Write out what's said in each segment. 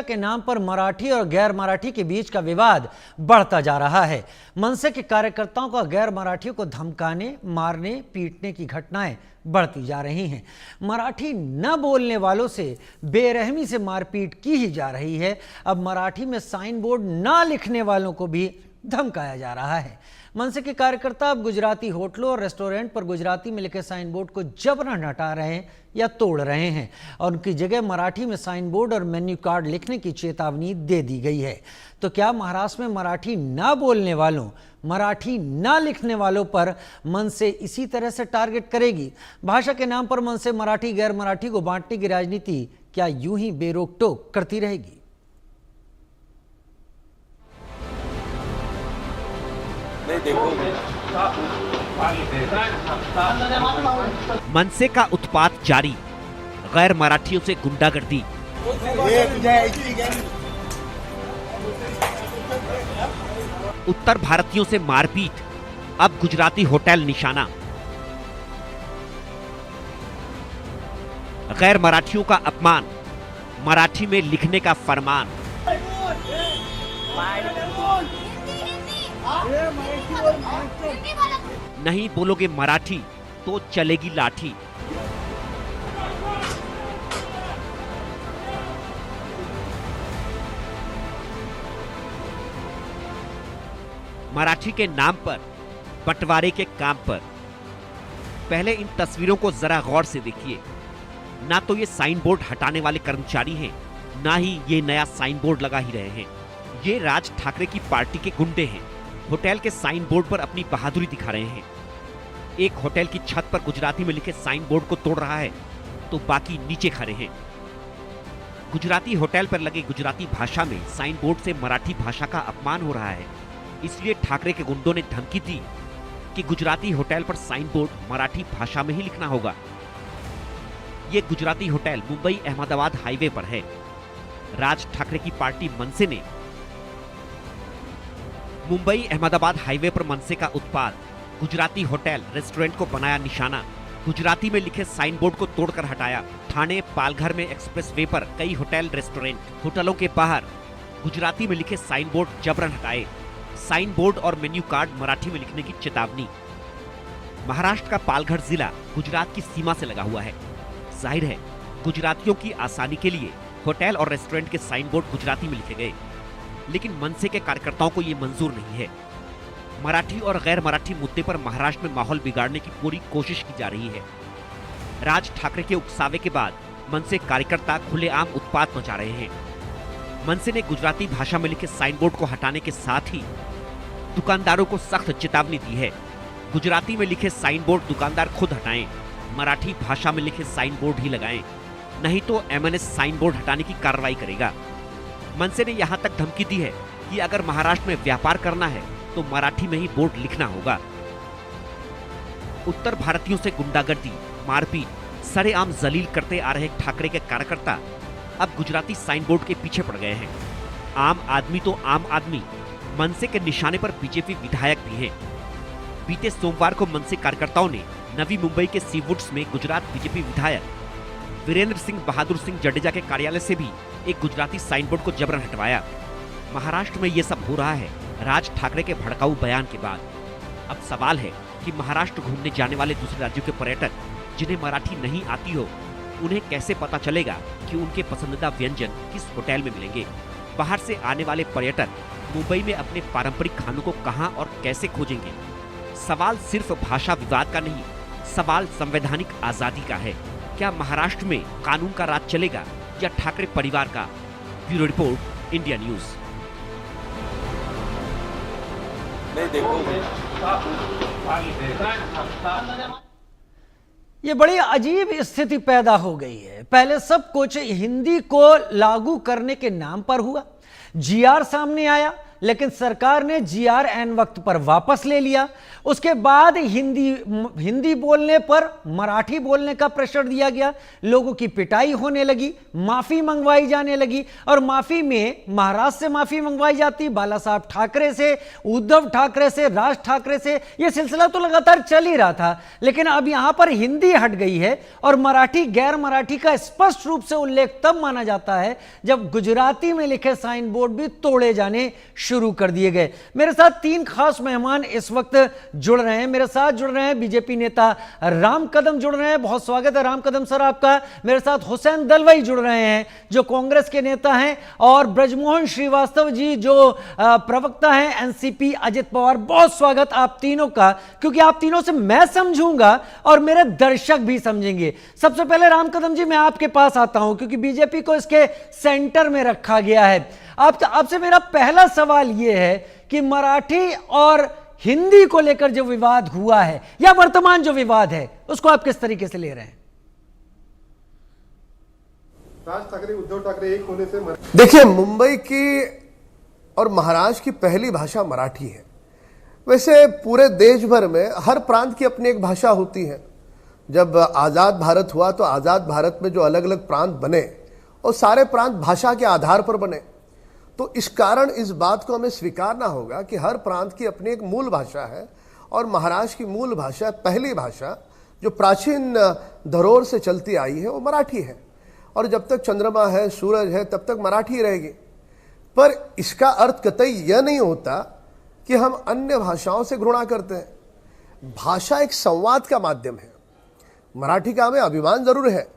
के नाम पर मराठी और गैर मराठी के बीच का विवाद बढ़ता जा रहा है। मनसे के कार्यकर्ताओं का गैर मराठियों को धमकाने, मारने, पीटने की घटनाएं बढ़ती जा रही हैं। मराठी न बोलने वालों से बेरहमी से मारपीट की ही जा रही है। अब मराठी में साइन बोर्ड न लिखने वालों को भी धमकाया जा रहा है। मनसे के कार्यकर्ता अब गुजराती होटलों और रेस्टोरेंट पर गुजराती में लिखे साइन बोर्ड को जबरन हटा रहे हैं या तोड़ रहे हैं और उनकी जगह मराठी में साइन बोर्ड और मेन्यू कार्ड लिखने की चेतावनी दे दी गई है। तो क्या महाराष्ट्र में मराठी ना बोलने वालों, मराठी ना लिखने वालों पर मनसे इसी तरह से टारगेट करेगी? भाषा के नाम पर मनसे मराठी गैर मराठी को बांटने की राजनीति क्या यूं ही बेरोक टोक करती रहेगी? मनसे का उत्पात जारी, गैर मराठियों से गुंडागर्दी। उत्तर भारतीयों से मारपीट, अब गुजराती होटल निशाना। गैर मराठियों का अपमान, मराठी में लिखने का फरमान। नहीं बोलोगे मराठी तो चलेगी लाठी। मराठी के नाम पर, बंटवारे के काम पर। पहले इन तस्वीरों को जरा गौर से देखिए। ना तो ये साइन बोर्ड हटाने वाले कर्मचारी हैं, ना ही ये नया साइन बोर्ड लगा ही रहे हैं। ये राज ठाकरे की पार्टी के गुंडे हैं। होटल के साइन बोर्ड पर अपनी बहादुरी दिखा रहे हैं। एक होटल की छत पर गुजराती में लिखे साइन बोर्ड को तोड़ रहा है तो बाकी नीचे खड़े हैं। गुजराती होटल पर लगे गुजराती भाषा में साइन बोर्ड से मराठी भाषा का अपमान हो रहा है। इसलिए ठाकरे के गुंडों ने धमकी दी कि गुजराती होटल पर साइन बोर्ड मराठी भाषा में ही लिखना होगा। ये गुजराती होटल मुंबई अहमदाबाद हाईवे पर है। राज ठाकरे की पार्टी मनसे ने मुंबई अहमदाबाद हाईवे पर मनसे का उत्पात, गुजराती होटल रेस्टोरेंट को बनाया निशाना। गुजराती में लिखे साइन बोर्ड को तोड़कर हटाया। ठाणे पालघर में एक्सप्रेस वे पर कई होटल रेस्टोरेंट, होटलों के बाहर गुजराती में लिखे साइन बोर्ड जबरन हटाए। साइन बोर्ड और मेन्यू कार्ड मराठी में लिखने की चेतावनी। महाराष्ट्र का पालघर जिला गुजरात की सीमा से लगा हुआ है। जाहिर है गुजरातियों की आसानी के लिए होटल और रेस्टोरेंट के साइन बोर्ड गुजराती में लिखे गए, लेकिन मनसे के कार्यकर्ताओं को यह मंजूर नहीं है। मराठी और गैर मराठी मुद्दे पर महाराष्ट्र में माहौल बिगाड़ने की पूरी कोशिश की जा रही है। राज ठाकरे के उकसावे के बाद मनसे कार्यकर्ता खुलेआम उत्पात मचा रहे हैं। मनसे ने गुजराती भाषा में लिखे साइन बोर्ड को हटाने के साथ ही दुकानदारों को सख्त चेतावनी दी है। गुजराती में लिखे साइन बोर्ड दुकानदार खुद हटाएं, मराठी भाषा में लिखे साइन बोर्ड ही लगाएं, नहीं तो एमएनएस साइन बोर्ड हटाने की कार्रवाई करेगा। मनसे ने यहां तक धमकी दी है कि अगर महाराष्ट्र में व्यापार करना है तो मराठी में ही बोर्ड लिखना होगा। उत्तर भारतीयों से गुंडागर्दी, मारपीट, सरेआम जलील करते आ रहे ठाकरे के कार्यकर्ता अब गुजराती साइन बोर्ड के पीछे पड़ गए हैं। आम आदमी तो आम आदमी, मनसे के निशाने पर बीजेपी विधायक भी हैं। बीते सोमवार को मनसे कार्यकर्ताओं ने नवी मुंबई के सीवुड्स में गुजरात बीजेपी विधायक वीरेंद्र सिंह बहादुर सिंह जडेजा के कार्यालय से भी एक गुजराती साइन बोर्ड को जबरन हटवाया। महाराष्ट्र में यह सब हो रहा है राज ठाकरे के भड़काऊ बयान के बाद। अब सवाल है कि महाराष्ट्र घूमने जाने वाले दूसरे राज्यों के पर्यटक जिन्हें मराठी नहीं आती हो, उन्हें कैसे पता चलेगा कि उनके पसंदीदा व्यंजन किस होटल में मिलेंगे? बाहर से आने वाले पर्यटक मुंबई में अपने पारंपरिक खानों को कहां और कैसे खोजेंगे? सवाल सिर्फ भाषा विवाद का नहीं, सवाल संवैधानिक आजादी का है। क्या महाराष्ट्र में कानून का राज चलेगा या ठाकरे परिवार का? Bureau report, India news. ये बड़ी अजीब स्थिति पैदा हो गई है। पहले सब कुछ हिंदी को लागू करने के नाम पर हुआ, जीआर सामने आया, लेकिन सरकार ने जीआर एन वक्त पर वापस ले लिया। उसके बाद हिंदी बोलने पर मराठी बोलने का प्रेशर दिया गया, लोगों की पिटाई होने लगी, माफी मंगवाई जाने लगी, और माफी में महाराष्ट्र से माफी मंगवाई जाती, बाला साहब ठाकरे से, उद्धव ठाकरे से, राज ठाकरे से। यह सिलसिला तो लगातार चल ही रहा था, लेकिन अब यहां पर हिंदी हट गई है और मराठी, गैर मराठी का स्पष्ट रूप से उल्लेख तब माना जाता है जब गुजराती में लिखे साइन बोर्ड भी तोड़े जाने शुरू कर दिए गए। मेरे साथ तीन खास मेहमान इस वक्त जुड़ रहे हैं। मेरे साथ जुड़ रहे हैं बीजेपी नेता राम कदम जुड़ रहे हैं, बहुत स्वागत है राम कदम सर आपका। मेरे साथ हुसैन दलवाई जुड़ रहे हैं जो कांग्रेस के नेता हैं, और ब्रजमोहन श्रीवास्तव जी जो प्रवक्ता हैं एनसीपी अजित पवार। बहुत स्वागत आप तीनों का, क्योंकि आप तीनों से मैं समझूंगा और मेरे दर्शक भी समझेंगे। सबसे पहले राम कदम जी मैं आपके पास आता हूं, क्योंकि बीजेपी को इसके सेंटर में रखा गया है। आपसे मेरा पहला सवाल यह है कि मराठी और हिंदी को लेकर जो विवाद हुआ है, या वर्तमान जो विवाद है, उसको आप किस तरीके से ले रहे हैं? राज ठाकरे, उद्धव ठाकरे एक होने से देखिए, मुंबई की और महाराष्ट्र की पहली भाषा मराठी है। वैसे पूरे देश भर में हर प्रांत की अपनी एक भाषा होती है। जब आजाद भारत हुआ तो आजाद भारत में जो अलग अलग प्रांत बने, और सारे प्रांत भाषा के आधार पर बने, तो इस कारण इस बात को हमें स्वीकारना होगा कि हर प्रांत की अपनी एक मूल भाषा है, और महाराष्ट्र की मूल भाषा, पहली भाषा जो प्राचीन धरोहर से चलती आई है, वो मराठी है। और जब तक चंद्रमा है, सूरज है, तब तक मराठी रहेगी। पर इसका अर्थ कतई यह नहीं होता कि हम अन्य भाषाओं से घृणा करते हैं। भाषा एक संवाद का माध्यम है। मराठी का हमें अभिमान जरूर है,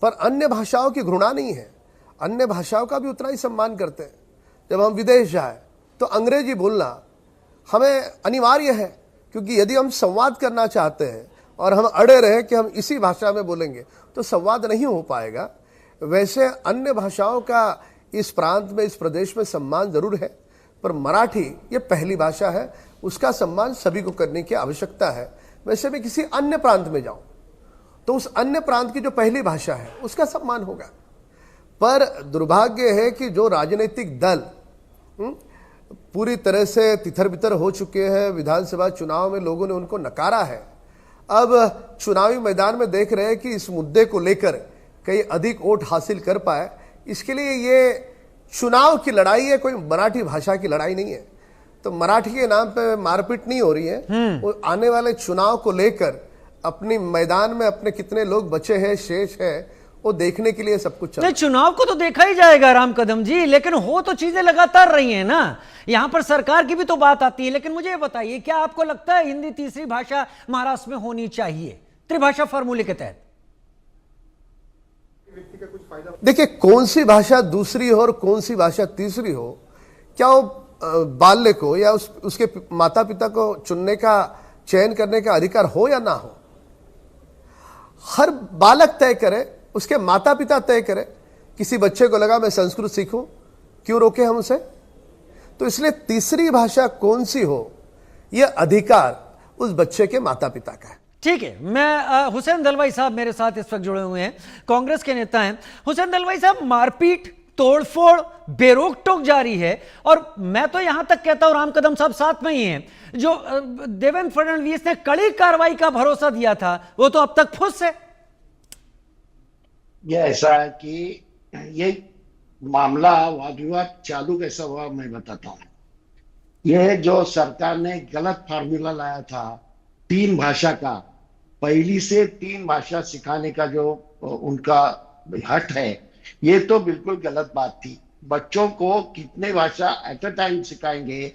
पर अन्य भाषाओं की घृणा नहीं है। अन्य भाषाओं का भी उतना ही सम्मान करते हैं। जब हम विदेश जाए तो अंग्रेजी बोलना हमें अनिवार्य है, क्योंकि यदि हम संवाद करना चाहते हैं और हम अड़े रहे कि हम इसी भाषा में बोलेंगे तो संवाद नहीं हो पाएगा। वैसे अन्य भाषाओं का इस प्रांत में, इस प्रदेश में सम्मान जरूर है, पर मराठी ये पहली भाषा है, उसका सम्मान सभी को करने की आवश्यकता है। वैसे मैं किसी अन्य प्रांत में जाऊं तो उस अन्य प्रांत की जो पहली भाषा है उसका सम्मान होगा। पर दुर्भाग्य है कि जो राजनीतिक दल पूरी तरह से तितर बितर हो चुके हैं, विधानसभा चुनाव में लोगों ने उनको नकारा है, अब चुनावी मैदान में देख रहे हैं कि इस मुद्दे को लेकर कई अधिक वोट हासिल कर पाए। इसके लिए ये चुनाव की लड़ाई है, कोई मराठी भाषा की लड़ाई नहीं है। तो मराठी के नाम पे मारपीट नहीं हो रही है। वो आने वाले चुनाव को लेकर अपनी मैदान में अपने कितने लोग बचे हैं, शेष है, वो देखने के लिए सब कुछ चल। नहीं, चुनाव को तो देखा ही जाएगा राम कदम जी, लेकिन हो तो चीजें लगातार रही हैं ना। यहां पर सरकार की भी तो बात आती है। लेकिन मुझे ये बताइए, क्या आपको लगता है हिंदी तीसरी भाषा महाराष्ट्र में होनी चाहिए त्रिभाषा फॉर्मूले के तहत? देखिए, कौन सी भाषा दूसरी हो और कौन सी भाषा तीसरी हो, क्या वो बाल्य को या उसके माता पिता को चुनने का, चयन करने का अधिकार हो या ना हो? हर बालक तय करे, उसके माता पिता तय करें। किसी बच्चे को लगा मैं संस्कृत सीखूं, क्यों रोके हम उसे? तो इसलिए तीसरी भाषा कौन सी हो, यह अधिकार उस बच्चे के माता पिता का है। ठीक है, मैं हुसैन दलवाई साहब मेरे साथ इस वक्त जुड़े हुए हैं, कांग्रेस के नेता हैं। हुसैन दलवाई साहब, मारपीट, तोड़फोड़ बेरोक टोक जारी है, और मैं तो यहां तक कहता हूं, राम कदम साहब साथ में ही हैं, जो देवेंद्र फडणवीस ने कड़ी कार्रवाई का भरोसा दिया था वो तो अब तक फुस है। ये ऐसा है कि ये मामला वाद विवाद चालू कैसा हुआ मैं बताता हूँ। ये जो सरकार ने गलत फार्मूला लाया था 3 भाषा का, पहली से 3 भाषा सिखाने का जो उनका हट है, ये तो बिल्कुल गलत बात थी। बच्चों को कितने भाषा एट अ टाइम सिखाएंगे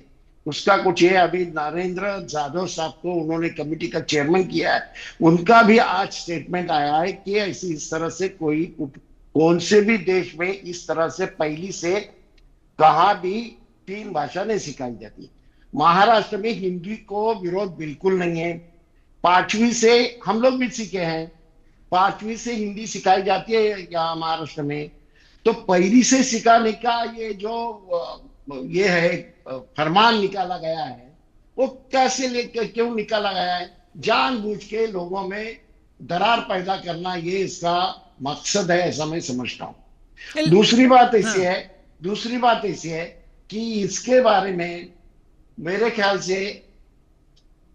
उसका कुछ, ये अभी नरेंद्र जाधव साहब को उन्होंने कमेटी का चेयरमैन किया है, उनका भी आज स्टेटमेंट आया है कि ऐसी इस तरह से कोई कौन से भी देश में इस तरह से पहली से कहा भी 3 भाषा नहीं सिखाई जाती। महाराष्ट्र में हिंदी को विरोध बिल्कुल नहीं है। 5वीं से हम लोग भी सीखे हैं, 5वीं से हिंदी सिखाई जाती है यहाँ महाराष्ट्र में। तो पहली से सिखाने का ये जो ये है फरमान निकाला गया है, वो कैसे लेकर क्यों निकाला गया है? जानबूझ के लोगों में दरार पैदा करना, ये इसका मकसद है, ऐसा मैं समझता हूँ। दूसरी बात ऐसी है दूसरी बात ऐसी है कि इसके बारे में मेरे ख्याल से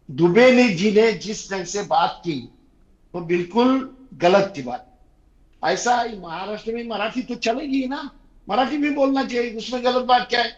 दुबे ने जी ने जिस ढंग से बात की वो बिल्कुल गलत थी बात। ऐसा महाराष्ट्र में मराठी तो चलेगी ना, मराठी में बोलना चाहिए, उसमें गलत बात क्या है?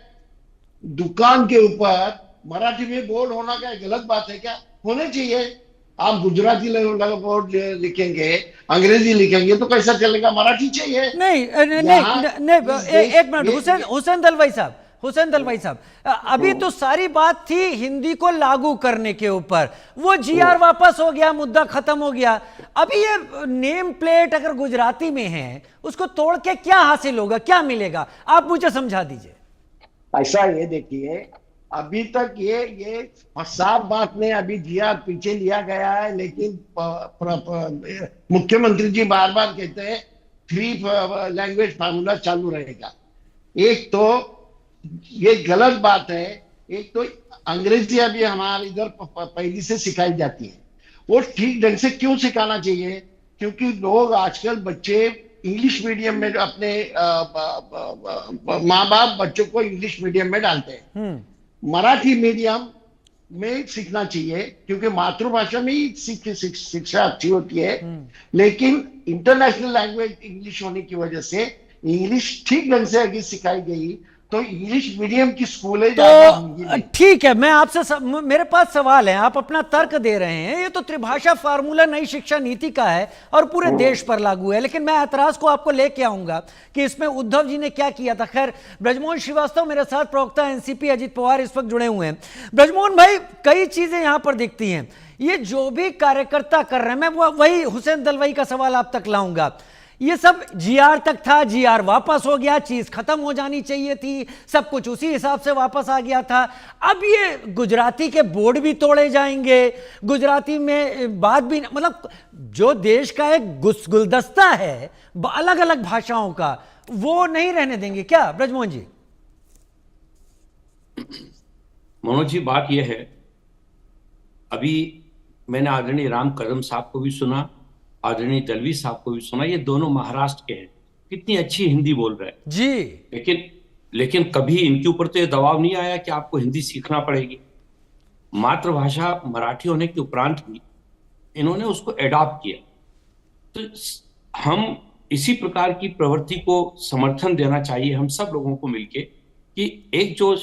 दुकान के ऊपर मराठी में बोर्ड होना क्या गलत बात है क्या? होने चाहिए। आप गुजराती बोर्ड लिखेंगे, अंग्रेजी लिखेंगे तो कैसा चलेगा? मराठी चाहिए। नहीं एक मिनट हुसैन दलवाई साहब, हुसैन दलवाई साहब, अभी तो सारी बात थी हिंदी को लागू करने के ऊपर, वो जीआर वापस हो गया, मुद्दा खत्म हो गया। अभी ये नेम प्लेट अगर गुजराती में है उसको तोड़ के क्या हासिल होगा, क्या मिलेगा? आप मुझे समझा दीजिए। ऐसा ये देखिए, अभी तक ये साफ बात नहीं, अभी जीआर पीछे लिया गया है, लेकिन मुख्यमंत्री जी बार बार कहते हैं 3 लैंग्वेज फार्मूला चालू रहेगा। एक तो ये गलत बात है। एक तो अंग्रेजी अभी हमारे इधर पहले से सिखाई जाती है, वो ठीक ढंग से क्यों सिखाना चाहिए? क्योंकि लोग आजकल बच्चे इंग्लिश मीडियम में अपने माँ बाप बच्चों को इंग्लिश मीडियम में डालते हैं। मराठी मीडियम में सीखना चाहिए क्योंकि मातृभाषा में ही शिक्षा अच्छी होती है। लेकिन इंटरनेशनल लैंग्वेज इंग्लिश होने की वजह से इंग्लिश ठीक ढंग से अगर सिखाई गई तो इंग्लिश मीडियम की स्कूल तो ठीक है। मैं आपसे मेरे पास सवाल है, आप अपना तर्क दे रहे हैं, ये तो त्रिभाषा फार्मूला नई शिक्षा नीति का है और पूरे देश पर लागू है, लेकिन मैं ऐतराज को आपको लेके आऊंगा कि इसमें उद्धव जी ने क्या किया था। खैर, ब्रजमोहन श्रीवास्तव मेरे साथ, प्रवक्ता एनसीपी अजित पवार इस वक्त जुड़े हुए हैं। ब्रजमोहन भाई, कई चीजें यहां पर दिखती हैं, ये जो भी कार्यकर्ता कर रहे हैं, मैं वही हुसैन दलवाई का सवाल आप तक लाऊंगा। ये सब जीआर तक था, जीआर वापस हो गया, चीज खत्म हो जानी चाहिए थी, सब कुछ उसी हिसाब से वापस आ गया था। अब ये गुजराती के बोर्ड भी तोड़े जाएंगे, गुजराती में बात भी, मतलब जो देश का एक गुलदस्ता है अलग अलग भाषाओं का, वो नहीं रहने देंगे क्या ब्रजमोहन जी? मनोज जी, बात यह है, अभी मैंने आदरणीय राम कदम साहब को भी सुना, आदरणीय दलवी साहब को भी सुना, ये दोनों महाराष्ट्र के हैं, कितनी अच्छी हिंदी बोल रहे हैं जी। लेकिन कभी इनके ऊपर तो ये दबाव नहीं आया कि आपको हिंदी सीखना पड़ेगी। मातृभाषा मराठी होने के उपरांत भी इन्होंने उसको एडॉप्ट किया। तो हम इसी प्रकार की प्रवृत्ति को समर्थन देना चाहिए हम सब लोगों को मिलके, कि एक जो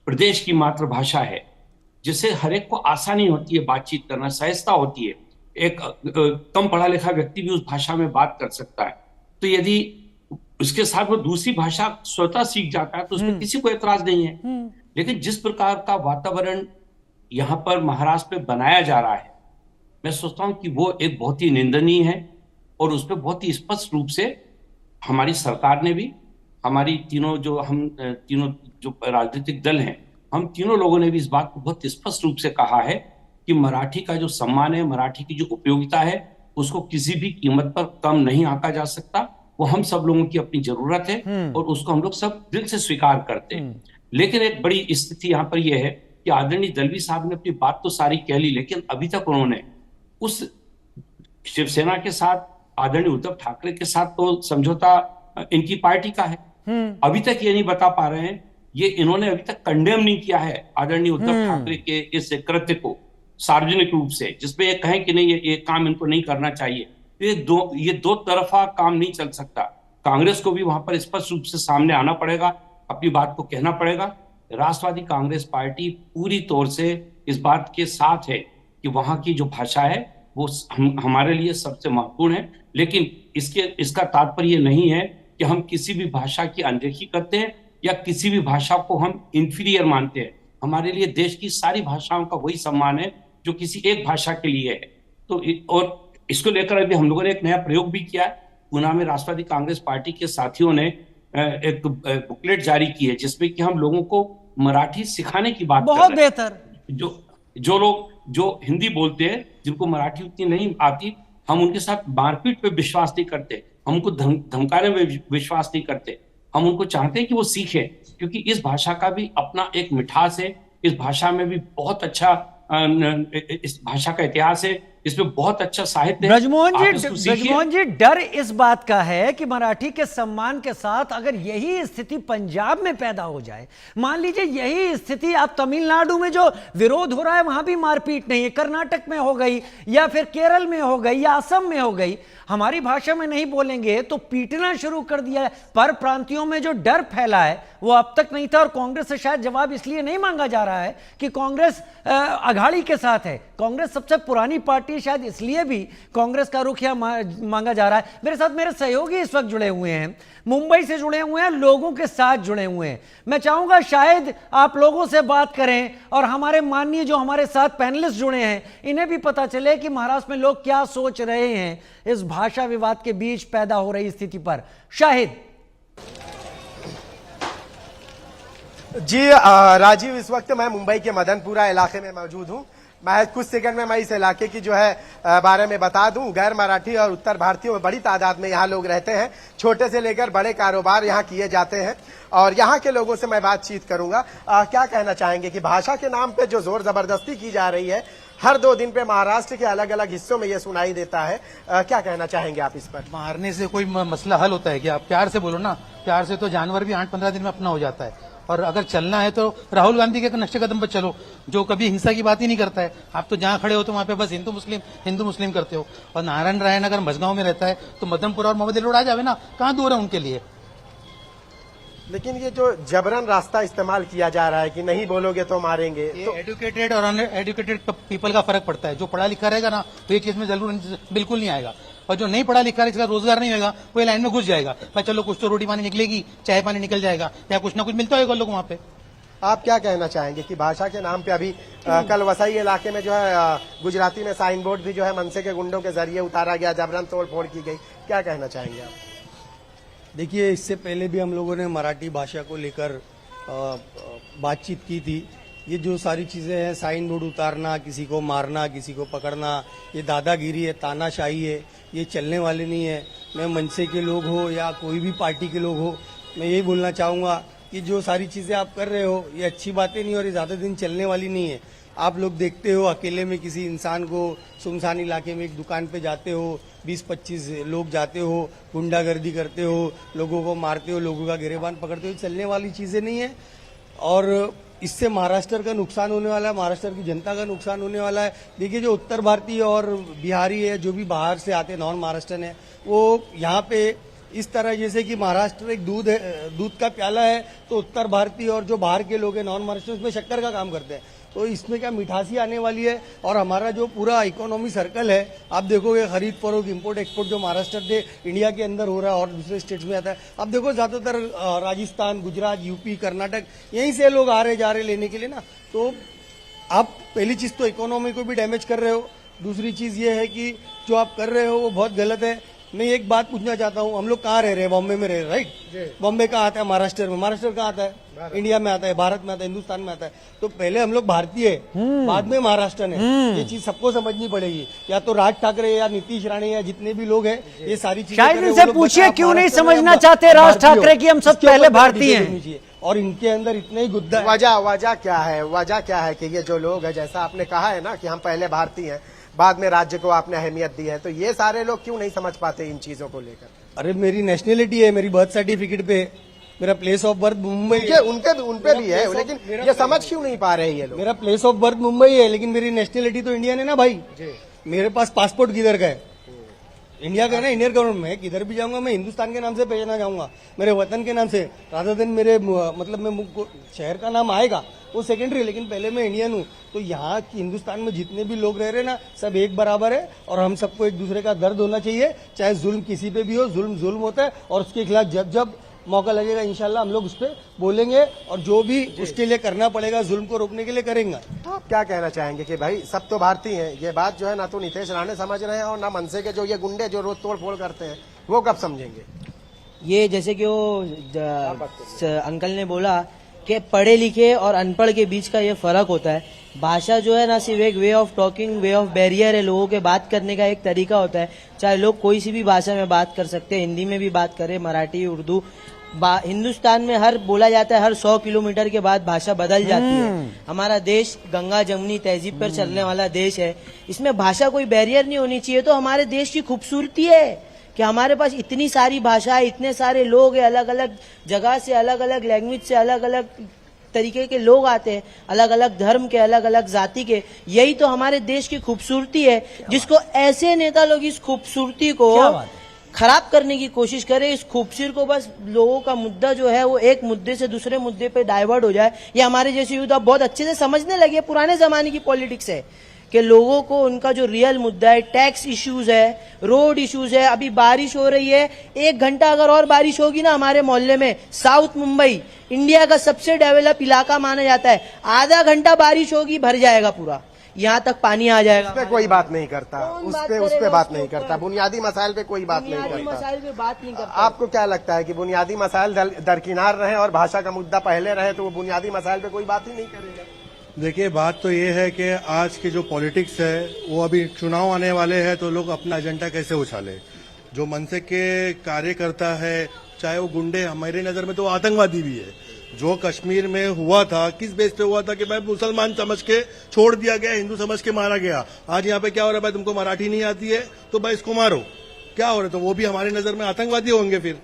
प्रदेश की मातृभाषा है जिससे हर एक को आसानी होती है बातचीत करना, सहजता होती है, एक कम पढ़ा लिखा व्यक्ति भी उस भाषा में बात कर सकता है। तो यदि उसके साथ वो दूसरी भाषा स्वतः सीख जाता है तो उसमें किसी को एतराज नहीं है। लेकिन जिस प्रकार का वातावरण यहाँ पर महाराष्ट्र में बनाया जा रहा है, मैं सोचता हूँ कि वो एक बहुत ही निंदनीय है। और उस पर बहुत ही स्पष्ट रूप से हमारी सरकार ने भी, हमारी तीनों जो राजनीतिक दल हैं, हम तीनों लोगों ने भी इस बात को बहुत स्पष्ट रूप से कहा है कि मराठी का जो सम्मान है, मराठी की जो उपयोगिता है, उसको किसी भी कीमत पर कम नहीं आंका जा सकता। वो हम सब लोगों की अपनी जरूरत है और उसको हम लोग सब दिल से स्वीकार करते हैं। लेकिन एक बड़ी स्थिति यहाँ पर यह है कि आदरणीय दलवी साहब ने अपनी बात तो सारी कह ली, लेकिन अभी तक उन्होंने उस शिवसेना के साथ, आदरणीय उद्धव ठाकरे के साथ तो समझौता इनकी पार्टी का है, अभी तक ये नहीं बता पा रहे हैं, ये इन्होंने अभी तक कंडेम नहीं किया है आदरणीय उद्धव ठाकरे के इस कृत्य को सार्वजनिक रूप से, जिसमें ये कहें कि नहीं ये काम इनको नहीं करना चाहिए। ये दो तरफा काम नहीं चल सकता। कांग्रेस को भी वहां पर स्पष्ट रूप से सामने आना पड़ेगा, अपनी बात को कहना पड़ेगा। राष्ट्रवादी कांग्रेस पार्टी पूरी तौर से इस बात के साथ है कि वहां की जो भाषा है वो हमारे लिए सबसे महत्वपूर्ण है। लेकिन इसका तात्पर्य नहीं है कि हम किसी भी भाषा की अनदेखी करते हैं या किसी भी भाषा को हम इंफीरियर मानते हैं। हमारे लिए देश की सारी भाषाओं का वही सम्मान है जो किसी एक भाषा के लिए है। तो और इसको लेकर अभी हम लोगों ने एक नया प्रयोग भी किया है। पुणे में राष्ट्रवादी कांग्रेस पार्टी के साथियों ने एक बुकलेट जारी की है जिसमें कि हम लोगों को मराठी सिखाने की बात बहुत बेहतर। जो लोग जो हिंदी बोलते हैं, जिनको मराठी उतनी नहीं आती, हम उनके साथ मारपीट पे विश्वास नहीं करते, हम उनको धमकाने में विश्वास नहीं करते। हम उनको चाहते हैं कि वो सीखे, क्योंकि इस भाषा का भी अपना एक मिठास है, इस भाषा में भी बहुत अच्छा, इस भाषा का इतिहास है, इसमें बहुत अच्छा साहित्य है। ब्रजमोहन आप जी, इसको सीखिए। ब्रजमोहन जी, डर इस बात का है कि मराठी के सम्मान के साथ अगर यही स्थिति पंजाब में पैदा हो जाए, मान लीजिए यही स्थिति आप तमिलनाडु में जो विरोध हो रहा है वहां भी मारपीट नहीं है, कर्नाटक में हो गई या फिर केरल में हो गई या असम में हो गई, हमारी भाषा में नहीं बोलेंगे तो पीटना शुरू कर दिया है। पर प्रांतियों में जो डर फैला है वो अब तक नहीं था, और कांग्रेस से शायद जवाब इसलिए नहीं मांगा जा रहा है कि कांग्रेस अघाड़ी के साथ है। कांग्रेस सबसे पुरानी पार्टी, शायद इसलिए भी कांग्रेस का रुख यहां मांगा जा रहा है। मेरे साथ मेरे सहयोगी इस वक्त जुड़े हुए हैं, मुंबई से जुड़े हुए हैं, लोगों के साथ जुड़े हुए हैं। मैं चाहूंगा शायद आप लोगों से बात करें और हमारे माननीय जो हमारे साथ पैनलिस्ट जुड़े हैं इन्हें भी पता चले कि महाराष्ट्र में लोग क्या सोच रहे हैं इस भाषा विवाद के बीच पैदा हो रही स्थिति पर। शाहिद जी, राजीव, इस वक्त मैं मुंबई के मदनपुरा इलाके में मौजूद हूं। मैं कुछ सेकंड में मैं इस इलाके की जो है बारे में बता दूं। गैर मराठी और उत्तर भारतीयों में बड़ी तादाद में यहाँ लोग रहते हैं। छोटे से लेकर बड़े कारोबार यहाँ किए जाते हैं और यहाँ के लोगों से मैं बातचीत करूंगा। क्या कहना चाहेंगे कि भाषा के नाम पे जो जोर जबरदस्ती की जा रही है, हर 2 दिन पे महाराष्ट्र के अलग अलग हिस्सों में ये सुनाई देता है, क्या कहना चाहेंगे आप इस पर? मारने से कोई मसला हल होता है क्या? आप प्यार से बोलो ना, प्यार से तो जानवर भी 8-15 दिन में अपना हो जाता है। और अगर चलना है तो राहुल गांधी के नक्शे कदम पर चलो, जो कभी हिंसा की बात ही नहीं करता है। आप तो जहां खड़े हो तो वहां पे बस हिंदू मुस्लिम करते हो। और नारायण रायन अगर मझगांव में रहता है तो मदनपुर और मोहम्मद रोड आ जावे ना, कहां दूर है उनके लिए। लेकिन ये जो जबरन रास्ता इस्तेमाल किया जा रहा है कि नहीं बोलोगे तो मारेंगे, ये तो एडुकेटेड और अनएडुकेटेड पीपल का फर्क पड़ता है। जो पढ़ा लिखा रहेगा ना तो ये केस में जरूर बिल्कुल नहीं आएगा, और जो नहीं पढ़ा लिखा है, इसका रोजगार नहीं होगा, वो लाइन में घुस जाएगा। भाई चलो कुछ तो रोटी पानी निकलेगी, चाय पानी निकल जाएगा, या कुछ ना कुछ मिलता होगा लोग वहां पे। आप क्या कहना चाहेंगे कि भाषा के नाम पे अभी कल वसई इलाके में जो है गुजराती में साइन बोर्ड भी जो है मनसे के गुंडों के जरिए उतारा गया, जबरन तोड़ फोड़ की गई, क्या कहना चाहेंगे आप? देखिए, इससे पहले भी हम लोगों ने मराठी भाषा को लेकर बातचीत की थी। ये जो सारी चीज़ें हैं, साइन बोर्ड उतारना, किसी को मारना, किसी को पकड़ना, ये दादागिरी है, तानाशाही है, ये चलने वाले नहीं है। मैं मनसे के लोग हो या कोई भी पार्टी के लोग हो, मैं यही बोलना चाहूँगा कि जो सारी चीज़ें आप कर रहे हो ये अच्छी बातें नहीं और ये ज़्यादा दिन चलने वाली नहीं है। आप लोग देखते हो, अकेले में किसी इंसान को सुनसान इलाके में एक दुकान पे जाते हो, 20-25 लोग जाते हो, गुंडागर्दी करते हो, लोगों को मारते हो, लोगों का गिरेबान पकड़ते हो, चलने वाली चीज़ें नहीं है। और इससे महाराष्ट्र का नुकसान होने वाला है, महाराष्ट्र की जनता का नुकसान होने वाला है। देखिए, जो उत्तर भारतीय और बिहारी है, जो भी बाहर से आते नॉन महाराष्ट्रन है, वो यहाँ पे इस तरह जैसे कि महाराष्ट्र एक दूध का प्याला है, तो उत्तर भारतीय और जो बाहर के लोग हैं नॉन महाराष्ट्र उसमें शक्कर का काम करते हैं। तो इसमें क्या मिठासी आने वाली है। और हमारा जो पूरा इकोनॉमी सर्कल है, आप देखोगे खरीद फरोख्त, इंपोर्ट एक्सपोर्ट जो महाराष्ट्र से इंडिया के अंदर हो रहा है और दूसरे स्टेट्स में आता है। अब देखो ज्यादातर राजस्थान, गुजरात, यूपी, कर्नाटक, यहीं से लोग आ रहे जा रहे लेने के लिए ना। तो आप पहली चीज तो इकोनॉमी को भी डैमेज कर रहे हो, दूसरी चीज ये है कि जो आप कर रहे हो वो बहुत गलत है। मैं एक बात पूछना चाहता हूँ, हम लोग कहाँ रह रहे हैं? बॉम्बे में रह रहे हैं, राइट? बॉम्बे कहाँ आता है? महाराष्ट्र में। महाराष्ट्र कहाँ आता है? इंडिया में आता है, भारत में आता है, हिंदुस्तान में आता है। तो पहले हम लोग भारतीय है, बाद में महाराष्ट्र है। ये चीज सबको समझनी पड़ेगी। या तो राज ठाकरे या नीतीश राणे या जितने भी लोग हैं, ये सारी चीजें शायद इनसे पूछिए क्यों नहीं समझना चाहते राज ठाकरे की हम सब पहले भारतीय हैं, और इनके अंदर इतना ही गुद्दा है। वजह क्या है? वजह क्या है कि ये जो लोग है, जैसा आपने कहा है ना कि हम पहले भारतीय हैं, बाद में राज्य को आपने अहमियत दी है, तो ये सारे लोग क्यों नहीं समझ पाते इन चीजों को लेकर? अरे मेरी नेशनलिटी है, मेरी बर्थ सर्टिफिकेट पे, मेरा प्लेस ऑफ बर्थ मुंबई है। उनपे भी है, लेकिन ये समझ क्यों नहीं पा रहे ये लोग? मेरा प्लेस ऑफ बर्थ मुंबई है, लेकिन मेरी नेशनलिटी तो इंडियन है ना भाई। मेरे पास पासपोर्ट किधर का है? इंडिया का है ना, इंडियन गवर्नमेंट में। किधर भी जाऊंगा मैं हिंदुस्तान के नाम से पहचाना जाऊंगा, मेरे वतन के नाम से, रादर देन मेरे मतलब मैं शहर का नाम आएगा वो सेकेंडरी, लेकिन पहले मैं इंडियन हूँ। तो यहाँ की हिंदुस्तान में जितने भी लोग रह रहे हैं ना, सब एक बराबर है और हम सबको एक दूसरे का दर्द होना चाहिए। चाहे जुल्म किसी पे भी हो, जुल्म होता है और उसके खिलाफ जब जब मौका लगेगा इंशाल्लाह हम लोग उस पर बोलेंगे और जो भी उसके लिए करना पड़ेगा जुल्म को रोकने के लिए करेंगे। आप क्या कहना चाहेंगे कि भाई सब तो भारतीय हैं, ये बात जो है ना तो नीतीश राणे समझ रहे हैं और ना मनसे के जो ये गुंडे जो रोज तोड़ फोड़ करते हैं वो कब समझेंगे? ये जैसे कि वो अंकल ने बोला कि पढ़े लिखे और अनपढ़ के बीच का ये फर्क होता है। भाषा जो है ना सिर्फ एक way of talking, way of barrier है, लोगों के बात करने का एक तरीका होता है। चाहे लोग कोई सी भी भाषा में बात कर सकते हैं, हिंदी में भी बात करें, मराठी, उर्दू, हिंदुस्तान में हर बोला जाता है हर 100 किलोमीटर के बाद भाषा बदल जाती है। हमारा देश गंगा जमुनी तहजीब पर चलने वाला देश है, इसमें भाषा कोई बैरियर नहीं होनी चाहिए। तो हमारे देश की खूबसूरती है कि हमारे पास इतनी सारी भाषाएं, इतने सारे लोग हैं, अलग अलग जगह से, अलग अलग लैंग्वेज से, अलग अलग तरीके के लोग आते हैं, अलग अलग धर्म के, अलग अलग जाति के। यही तो हमारे देश की खूबसूरती है, जिसको ऐसे नेता लोग इस खूबसूरती को खराब करने की कोशिश करें। इस खूबसूरती को बस लोगों का मुद्दा जो है वो एक मुद्दे से दूसरे मुद्दे पे डाइवर्ट हो जाए। ये हमारे जैसे यूथ अब बहुत अच्छे से समझने लगे। पुराने जमाने की पॉलिटिक्स है कि लोगों को उनका जो रियल मुद्दा है, टैक्स इश्यूज है, रोड इश्यूज है। अभी बारिश हो रही है, 1 घंटा अगर और बारिश होगी ना हमारे मोहल्ले में, साउथ मुंबई इंडिया का सबसे डेवलप इलाका माना जाता है, आधा घंटा बारिश होगी भर जाएगा पूरा, यहाँ तक पानी आ जाएगा। उस पे कोई बात नहीं करता, उस पे बात नहीं करता, बुनियादी मसाइल पे कोई बात नहीं करता। मसाइल पे बात नहीं करता। आपको क्या लगता है कि बुनियादी मसाइल दरकिनार रहे और भाषा का मुद्दा पहले रहे तो वो बुनियादी मसाइल पे कोई बात ही नहीं करेगा? देखिए, बात तो ये है कि आज की जो पॉलिटिक्स है वो अभी चुनाव आने वाले हैं तो लोग अपना एजेंडा कैसे उछाले। जो मनसे के कार्यकर्ता है, चाहे वो गुंडे, हमारी नजर में तो आतंकवादी भी है। जो कश्मीर में हुआ था किस बेस पे हुआ था कि भाई मुसलमान समझ के छोड़ दिया गया, हिंदू समझ के मारा गया। आज यहाँ पे क्या हो रहा है, भाई तुमको मराठी नहीं आती है तो भाई इसको मारो, क्या हो रहा है? तो वो भी हमारी नजर में आतंकवादी होंगे। फिर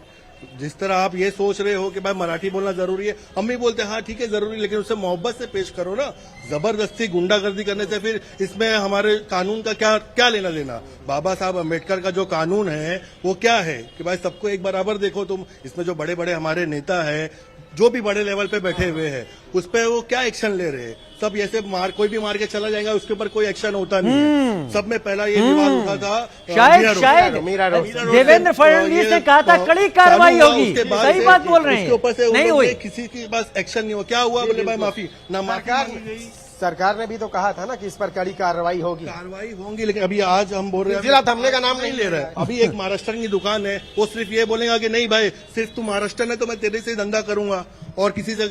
जिस तरह आप ये सोच रहे हो कि भाई मराठी बोलना जरूरी है, हम भी बोलते हैं हाँ ठीक है जरूरी, लेकिन उससे मोहब्बत से पेश करो ना। जबरदस्ती गुंडागर्दी करने से फिर इसमें हमारे कानून का क्या लेना देना। बाबा साहब अम्बेडकर का जो कानून है वो क्या है कि भाई सबको एक बराबर देखो तुम। इसमें जो बड़े बड़े हमारे नेता है, जो भी बड़े लेवल पे बैठे हुए हैं, उस पर वो क्या एक्शन ले रहे हैं? सब ऐसे कोई भी मार के चला जाएगा, उसके ऊपर कोई एक्शन होता नहीं है। सब में पहला ये विवाद उठा था, शायद देवेंद्र फडणवीस ने कहा था कड़ी कार्रवाई होगी, सही बात बोल रहे हैं, उसके ऊपर से नहीं हुई, किसी के पास एक्शन नहीं हुआ। क्या हुआ? बोले भाई माफी ना, सरकार ने भी तो कहा था ना कि इस पर कड़ी कार्रवाई होगी। कार्रवाई होंगी, लेकिन अभी आज हम बोल रहे हैं जिला थमने का नाम नहीं ले रहे हैं। अभी एक महाराष्ट्र की दुकान है, वो सिर्फ ये बोलेगा कि नहीं भाई सिर्फ तू महाराष्ट्र है तो मैं तेरे से धंधा करूंगा और किसी से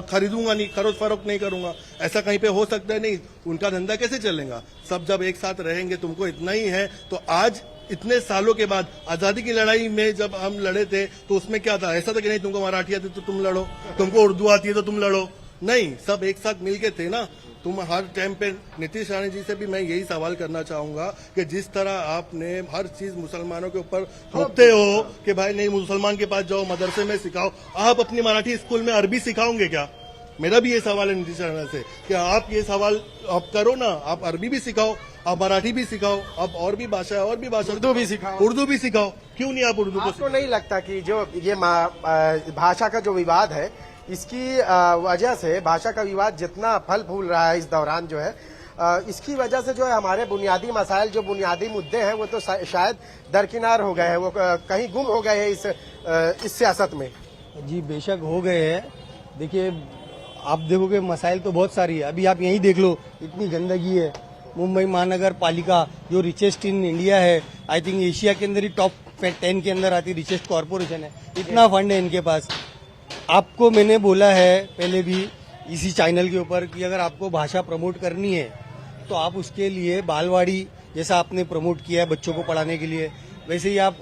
खरीदूंगा नहीं, खरीद फरोख्त नहीं करूंगा। ऐसा कहीं पे हो सकता है? नहीं। उनका धंधा कैसे चलेगा? सब जब एक साथ रहेंगे, तुमको इतना ही है तो आज इतने सालों के बाद आजादी की लड़ाई में जब हम लड़े थे तो उसमें क्या था? ऐसा था कि नहीं तुमको मराठी आती तो तुम लड़ो, तुमको उर्दू आती है तो तुम लड़ो। नहीं, सब एक साथ मिलके थे ना। तुम हर टाइम पे नीतीश राणे जी से भी मैं यही सवाल करना चाहूंगा कि जिस तरह आपने हर चीज मुसलमानों के ऊपर थोपते हो कि भाई नहीं मुसलमान के पास जाओ, मदरसे में सिखाओ, आप अपनी मराठी स्कूल में अरबी सिखाओगे क्या? मेरा भी ये सवाल है नीतीश राणे से कि आप ये सवाल आप करो ना, आप अरबी भी सिखाओ, आप मराठी भी सिखाओ, आप और भी भाषा उर्दू भी सिखाओ, उर्दू भी सिखाओ। क्यों नहीं आप उर्दू को? आपको नहीं लगता कि जो ये भाषा का जो विवाद है, इसकी वजह से भाषा का विवाद जितना फल फूल रहा है इस दौरान जो है, इसकी वजह से जो है हमारे बुनियादी मसाइल, जो बुनियादी मुद्दे हैं वो तो शायद दरकिनार हो गए हैं, वो कहीं गुम हो गए हैं इस सियासत में? जी बेशक हो गए हैं। देखिए, आप देखोगे मसाइल तो बहुत सारी है। अभी आप यहीं देख लो, इतनी गंदगी है। मुंबई महानगर पालिका जो रिचेस्ट इन इंडिया है, आई थिंक एशिया के अंदर ही टॉप 10 के अंदर आती रिचेस्ट कॉर्पोरेशन है। इतना फंड है इनके पास। आपको मैंने बोला है पहले भी इसी चैनल के ऊपर कि अगर आपको भाषा प्रमोट करनी है तो आप उसके लिए बालवाड़ी जैसा आपने प्रमोट किया है बच्चों को पढ़ाने के लिए, वैसे ही आप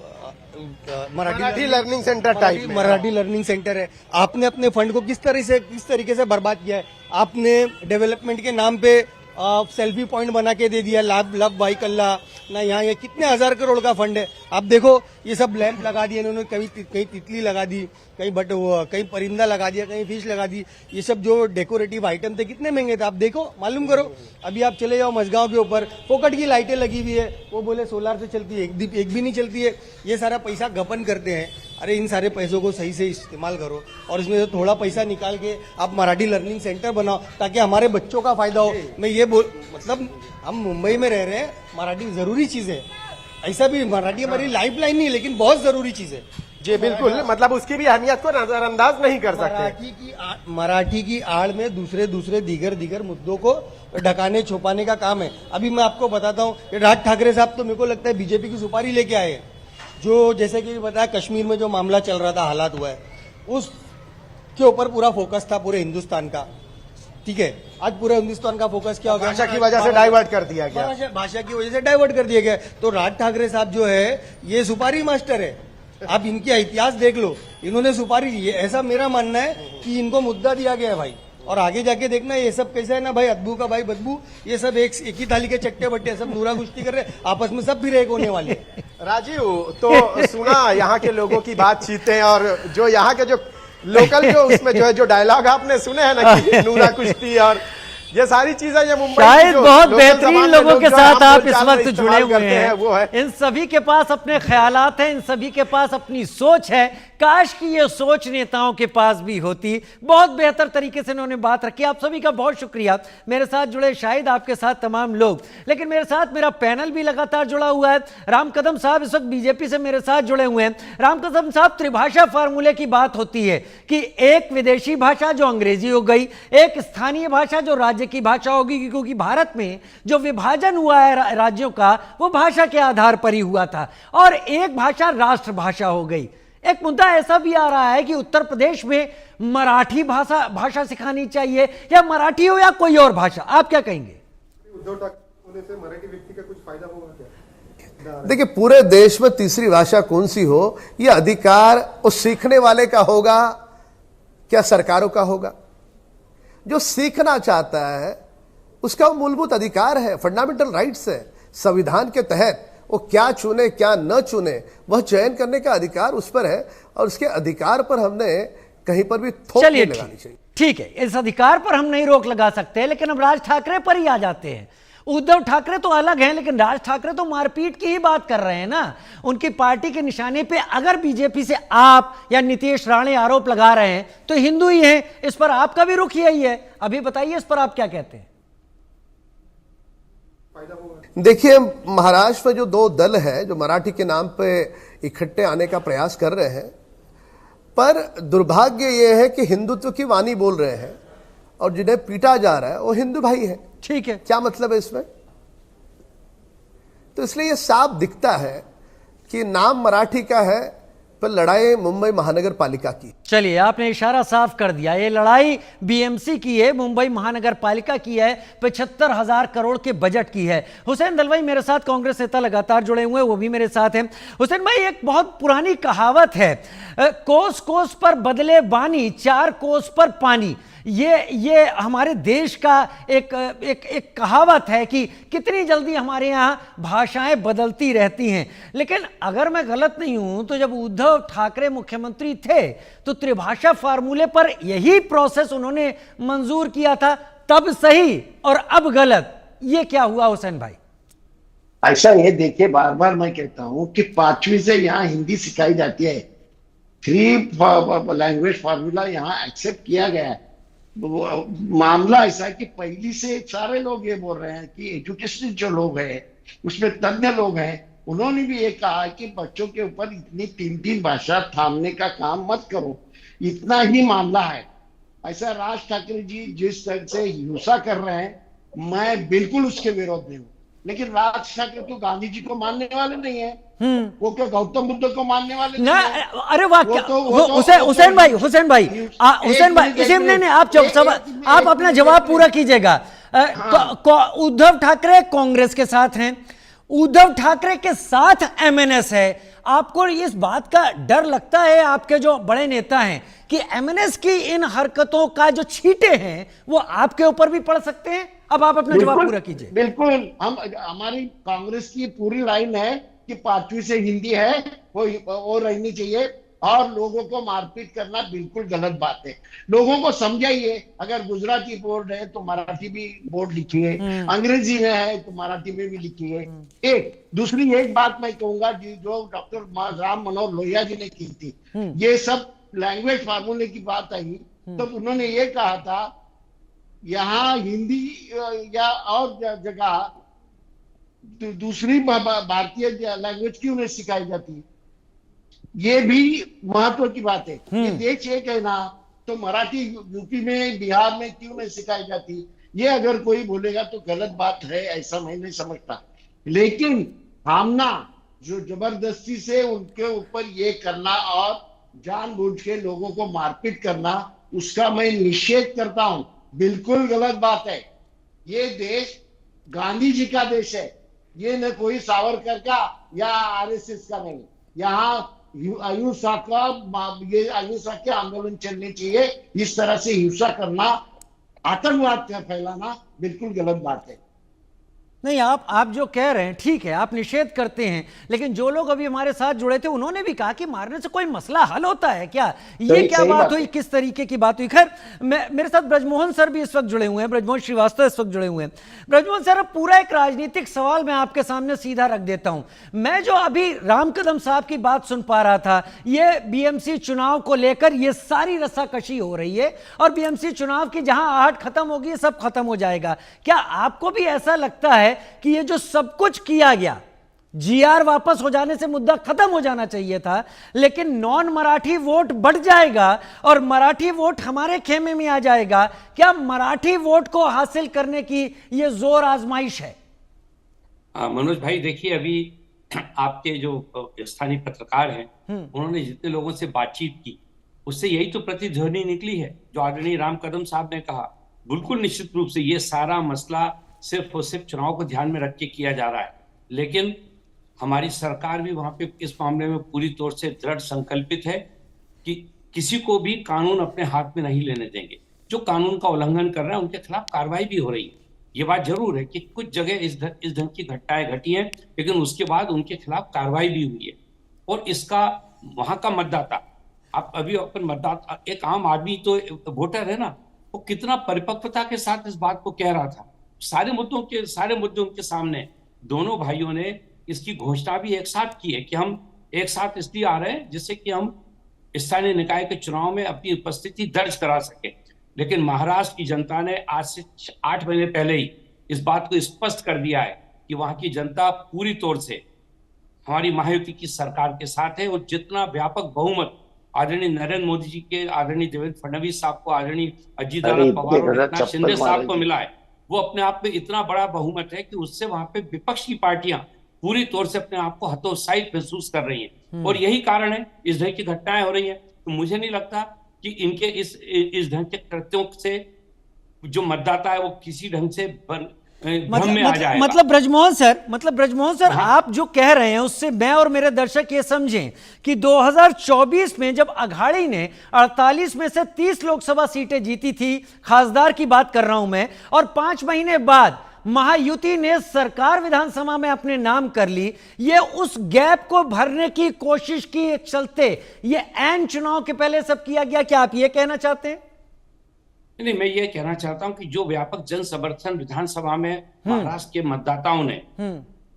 Marathi learning centre type, Marathi learning centre है। आपने अपने फंड को किस तरीके से बर्बाद किया है? आपने डेवलपमेंट के नाम पे सेल्फी पॉइंट बना के दे दिया, लव भाई कल्ला ना। यहाँ ये कितने 1000 करोड़ का फंड है। आप देखो ये सब लैंप लगा दिए इन्होंने, कहीं तितली लगा दी, कहीं परिंदा लगा दिया, कहीं फिश लगा दी। ये सब जो डेकोरेटिव आइटम थे कितने महंगे थे, आप देखो, मालूम करो। अभी आप चले जाओ मझगांव के ऊपर, फोकट की लाइटें लगी हुई है, वो बोले सोलार से चलती है, एक भी नहीं चलती है। ये सारा पैसा गपन करते हैं। अरे इन सारे पैसों को सही से इस्तेमाल करो और इसमें से थोड़ा पैसा निकाल के आप मराठी लर्निंग सेंटर बनाओ ताकि हमारे बच्चों का फायदा हो। मैं ये मतलब हम मुंबई में रह रहे हैं, मराठी जरूरी चीज है। ऐसा भी मराठी हमारी लाइफ लाइन नहीं, लेकिन बहुत जरूरी चीज है। जी बिल्कुल, मतलब उसकी भी अहमियत को नजरअंदाज नहीं कर सकते। मराठी की आड़ में दूसरे दीगर मुद्दों को ढकाने छुपाने का काम है। अभी मैं आपको बताता हूँ, राज ठाकरे साहब तो मेरे को लगता है बीजेपी की सुपारी लेके आए हैं। जो जैसे कि बताया कश्मीर में जो मामला चल रहा था, हालात हुआ है, उसके ऊपर पूरा फोकस था पूरे हिंदुस्तान का। ठीक है, आज पूरे हिंदुस्तान का फोकस क्या हो गया? भाषा की वजह से डाइवर्ट कर दिया गया। भाषा की वजह से डाइवर्ट कर दिया गया। तो राज ठाकरे साहब जो है ये सुपारी मास्टर है। आप इनका इतिहास देख लो, इन्होंने सुपारी दी है। ऐसा मेरा मानना है कि इनको मुद्दा दिया गया है भाई, और आगे जाके देखना ये सब कैसा है ना भाई, अदबू का भाई बदबू, ये सब एक ही थाली के चट्टे बट्टे, सब नूरा कुश्ती कर रहे आपस में, सब भी एक होने वाले। राजीव, तो सुना यहाँ के लोगों की बातचीतें, और जो यहाँ के जो लोकल जो उसमें जो डायलॉग आपने सुने हैं ना कि नूरा कुश्ती और ये सारी चीजें, ये मुंबई शायद बहुत बेहतरीन लोगों के साथ आप इस वक्त जुड़े हुए हैं। वो है इन सभी के पास अपने ख्यालात हैं, इन सभी के पास अपनी सोच है। काश कि ये सोच नेताओं के पास भी होती। बहुत बेहतर तरीके से उन्होंने बात रखी। आप सभी का बहुत शुक्रिया। मेरे साथ जुड़े शायद आपके साथ तमाम लोग, लेकिन मेरे साथ मेरा पैनल भी लगातार जुड़ा हुआ है। राम कदम साहब इस वक्त बीजेपी से मेरे साथ जुड़े हुए हैं। राम कदम साहब, त्रिभाषा फार्मूले की बात होती है कि एक विदेशी भाषा जो अंग्रेजी हो गई, एक स्थानीय भाषा जो राज्य की भाषा होगी, क्योंकि भारत में जो विभाजन हुआ है राज्यों का, वो भाषा के आधार पर ही हुआ था, और एक भाषा राष्ट्रभाषा हो गई। एक मुद्दा ऐसा भी आ रहा है कि उत्तर प्रदेश में मराठी भाषा सिखानी चाहिए, या मराठी हो या कोई और भाषा। आप क्या कहेंगे? उद्धव ठाकरे होने से मराठी व्यक्ति का कुछ फायदा होगा क्या? देखिए, पूरे देश में तीसरी भाषा कौन सी हो, यह अधिकार उस सीखने वाले का होगा, क्या सरकारों का होगा? जो सीखना चाहता है उसका मूलभूत अधिकार है, फंडामेंटल राइट्स है। संविधान के तहत वो क्या चुने क्या न चुने, वह चयन करने का अधिकार उस पर है, और उसके अधिकार पर हमने कहीं पर भी थोप नहीं लगानी चाहिए। ठीक है, इस अधिकार पर हम नहीं रोक लगा सकते, लेकिन अब राज ठाकरे पर ही आ जाते हैं। उद्धव ठाकरे तो अलग हैं, लेकिन राज ठाकरे तो मारपीट की ही बात कर रहे हैं ना। उनकी पार्टी के निशाने पे अगर बीजेपी से आप या नीतीश राणे आरोप लगा रहे हैं तो हिंदू ही हैं। इस पर आपका भी रुख यही है। अभी बताइए, इस पर आप क्या कहते हैं? देखिए, महाराष्ट्र में जो दो दल है जो मराठी के नाम पे इकट्ठे आने का प्रयास कर रहे हैं, पर दुर्भाग्य यह है कि हिंदुत्व की वाणी बोल रहे हैं, और जिन्हें पीटा जा रहा है वो हिंदू भाई है। ठीक है, क्या मतलब है इसमें? तो इसलिए यह साफ दिखता है कि नाम मराठी का है, पर लड़ाई मुंबई महानगर पालिका की। चलिए, आपने इशारा साफ कर दिया। ये लड़ाई बीएमसी की है, मुंबई महानगर पालिका की है, 75,000 करोड़ के बजट की है। हुसैन दलवाई मेरे साथ, कांग्रेस नेता लगातार जुड़े हुए हैं, वो भी मेरे साथ हैं। हुसैन भाई, एक बहुत पुरानी कहावत है, कोस कोस पर बदले बानी, 4 कोस पर पानी। ये हमारे देश का एक कहावत है कि कितनी जल्दी हमारे यहाँ भाषाएं बदलती रहती हैं। लेकिन अगर मैं गलत नहीं हूं तो जब उद्धव ठाकरे मुख्यमंत्री थे तो त्रिभाषा फार्मूले पर यही प्रोसेस उन्होंने मंजूर किया था, तब सही और अब गलत। ये क्या हुआ हुसैन भाई? ऐसा ये देखिए, बार बार मैं कहता हूं कि 5वीं से यहाँ हिंदी सिखाई जाती है। 3 लैंग्वेज फार्मूला यहाँ एक्सेप्ट किया गया है। मामला ऐसा है कि पहली से सारे लोग ये बोल रहे हैं कि एजुकेशन जो लोग हैं उसमें तज्ञ लोग हैं, उन्होंने भी ये कहा है कि बच्चों के ऊपर इतनी 3 भाषा थामने का काम मत करो। इतना ही मामला है। ऐसा राज ठाकरे जी जिस तरह से हिंसा कर रहे हैं, मैं बिल्कुल उसके विरोध में हूँ। लेकिन राज ठाकरे तो गांधी जी को मानने वाले नहीं है, वो क्या गौतम बुद्ध को मानने वाले ना? नहीं है। अरे वाह, हुसैन भाई नहीं, आप अपना जवाब पूरा कीजिएगा। उद्धव ठाकरे कांग्रेस के साथ हैं, उद्धव ठाकरे के साथ एमएनएस है। आपको इस बात का डर लगता है, आपके जो बड़े नेता हैं, कि एमएनएस की इन हरकतों का जो छींटे हैं वो आपके ऊपर भी पड़ सकते हैं? अब आप अपना जवाब पूरा कीजिए। बिल्कुल, हमारी कांग्रेस की पूरी लाइन है कि 5वीं से हिंदी है वो रहनी चाहिए, और लोगों को मारपीट करना बिल्कुल गलत बात है। लोगों को समझाइए, अगर गुजराती बोर्ड है तो मराठी भी बोर्ड लिखिए, अंग्रेजी में है तो मराठी में भी लिखिए। दूसरी एक बात मैं कहूंगा, जो डॉक्टर राम मनोहर लोहिया जी ने की थी, ये सब लैंग्वेज फार्मूले की बात आई, तो उन्होंने ये कहा था यहाँ हिंदी या और जगह दूसरी भारतीय लैंग्वेज क्यों नहीं सिखाई जाती? ये भी महत्व की बात है। ये देश एक है ना, तो मराठी यूपी में बिहार में क्यों नहीं सिखाई जाती? ये अगर कोई बोलेगा तो गलत बात है, ऐसा मैं नहीं समझता। लेकिन थामना, जो जबरदस्ती से उनके ऊपर ये करना और जानबूझ के लोगों को मारपीट करना, उसका मैं निषेध करता हूं। बिल्कुल गलत बात है। ये देश गांधी जी का देश है, ये न कोई सावरकर का या आरएसएस का नहीं। यहाँ अहिंसा ये अहिंसा के आंदोलन चलने चाहिए। इस तरह से हिंसा करना, आतंकवाद का फैलाना बिल्कुल गलत बात है। नहीं, आप जो कह रहे हैं ठीक है, आप निषेध करते हैं, लेकिन जो लोग अभी हमारे साथ जुड़े थे उन्होंने भी कहा कि मारने से कोई मसला हल होता है क्या? ये क्या बात हुई, किस तरीके की बात हुई? खैर, मेरे साथ ब्रजमोहन सर भी इस वक्त जुड़े हुए हैं, ब्रजमोहन श्रीवास्तव इस वक्त जुड़े हुए हैं। ब्रजमोहन सर, अब पूरा एक राजनीतिक सवाल मैं आपके सामने सीधा रख देता हूं। मैं जो अभी राम कदम साहब की बात सुन पा रहा था, ये बीएमसी चुनाव को लेकर ये सारी रस्साकशी हो रही है और बीएमसी चुनाव की जहां आहट खत्म होगी सब खत्म हो जाएगा। क्या आपको भी ऐसा लगता है कि ये जो सब कुछ किया गया, जीआर वापस हो जाने से मुद्दा खत्म हो जाना चाहिए था, लेकिन नॉन मराठी वोट बढ़ जाएगा और मराठी वोट हमारे खेमे में आ जाएगा? क्या मराठी वोट को हासिल करने की ये जोर आजमाइश है? मनोज भाई, देखिए, अभी आपके जो स्थानीय पत्रकार हैं उन्होंने जितने लोगों से बातचीत की उससे यही तो प्रतिध्वनि निकली है जो आदरणीय राम कदम साहब ने कहा। बिल्कुल निश्चित रूप से ये सारा मसला सिर्फ और सिर्फ चुनाव को ध्यान में रख के किया जा रहा है, लेकिन हमारी सरकार भी वहां पे इस मामले में पूरी तौर से दृढ़ संकल्पित है कि किसी को भी कानून अपने हाथ में नहीं लेने देंगे। जो कानून का उल्लंघन कर रहे हैं उनके खिलाफ कार्रवाई भी हो रही है। ये बात जरूर है कि कुछ जगह इस ढंग की घटनाएं घटी हैं, लेकिन उसके बाद उनके खिलाफ कार्रवाई भी हुई है। और इसका वहां का मतदाता, आप अभी अपन मतदाता, एक आम आदमी तो वोटर है ना, वो कितना परिपक्वता के साथ इस बात को कह रहा था। सारे मुद्दे उनके सामने। दोनों भाइयों ने इसकी घोषणा भी एक साथ की है कि हम एक साथ इसलिए आ रहे हैं जिससे कि हम स्थानीय निकाय के चुनाव में अपनी उपस्थिति दर्ज करा सके। लेकिन महाराष्ट्र की जनता ने आज से 8 महीने पहले ही इस बात को स्पष्ट कर दिया है कि वहां की जनता पूरी तौर से हमारी महायुति की सरकार के साथ है। और जितना व्यापक बहुमत आदरणीय नरेंद्र मोदी जी के, आदरणीय देवेंद्र फडणवीस साहब को, आदरणीय अजीत पवार और एकनाथ शिंदे साहब को मिला है, वो अपने आप में इतना बड़ा बहुमत है कि उससे वहां पे विपक्ष की पार्टियां पूरी तौर से अपने आप को हतोत्साहित महसूस कर रही हैं। और यही कारण है इस ढंग की घटनाएं हो रही हैं। तो मुझे नहीं लगता कि इनके इस ढंग के कृत्यों से जो मतदाता है वो किसी ढंग से भ्रम में आ जाएगा। मतलब ब्रजमोहन सर, आप जो कह रहे हैं उससे मैं और मेरे दर्शक ये समझें कि 2024 में जब अघाड़ी ने 48 में से 30 लोकसभा सीटें जीती थी, खासदार की बात कर रहा हूं मैं, और 5 महीने बाद महायुति ने सरकार विधानसभा में अपने नाम कर ली, ये उस गैप को भरने की कोशिश की चलते ये ऐन चुनाव के पहले सब किया गया। क्या आप ये कहना चाहते हैं? नहीं, मैं ये कहना चाहता हूं कि जो व्यापक जन समर्थन विधानसभा में महाराष्ट्र के मतदाताओं ने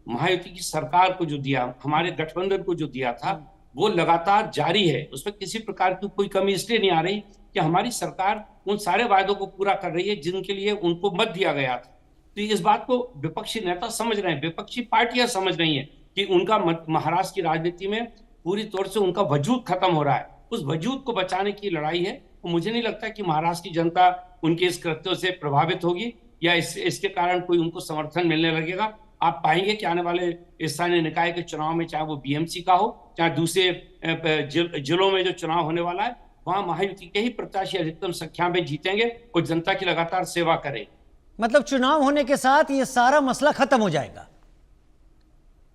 महायुति की सरकार को जो दिया, हमारे गठबंधन को जो दिया था, वो लगातार जारी है। उसमें किसी प्रकार की कोई कमी इसलिए नहीं आ रही कि हमारी सरकार उन सारे वायदों को पूरा कर रही है जिनके लिए उनको मत दिया गया था। तो इस बात को विपक्षी नेता समझ रहे हैं, विपक्षी पार्टियां समझ रही हैं कि उनका महाराष्ट्र की राजनीति में पूरी तौर से उनका वजूद खत्म हो रहा है। उस वजूद को बचाने की लड़ाई है। तो मुझे नहीं लगता कि महाराष्ट्र की जनता उनके इस कृत्यों से प्रभावित होगी या इसके कारण कोई उनको समर्थन मिलने लगेगा। आप पाएंगे कि आने वाले स्थानीय निकाय के चुनाव में, चाहे वो बीएमसी का हो, चाहे दूसरे जिलों में जो चुनाव होने वाला है, वहां महायुति के ही प्रत्याशी अधिकतम संख्या में जीतेंगे और जनता की लगातार सेवा करें। मतलब चुनाव होने के साथ ये सारा मसला खत्म हो जाएगा?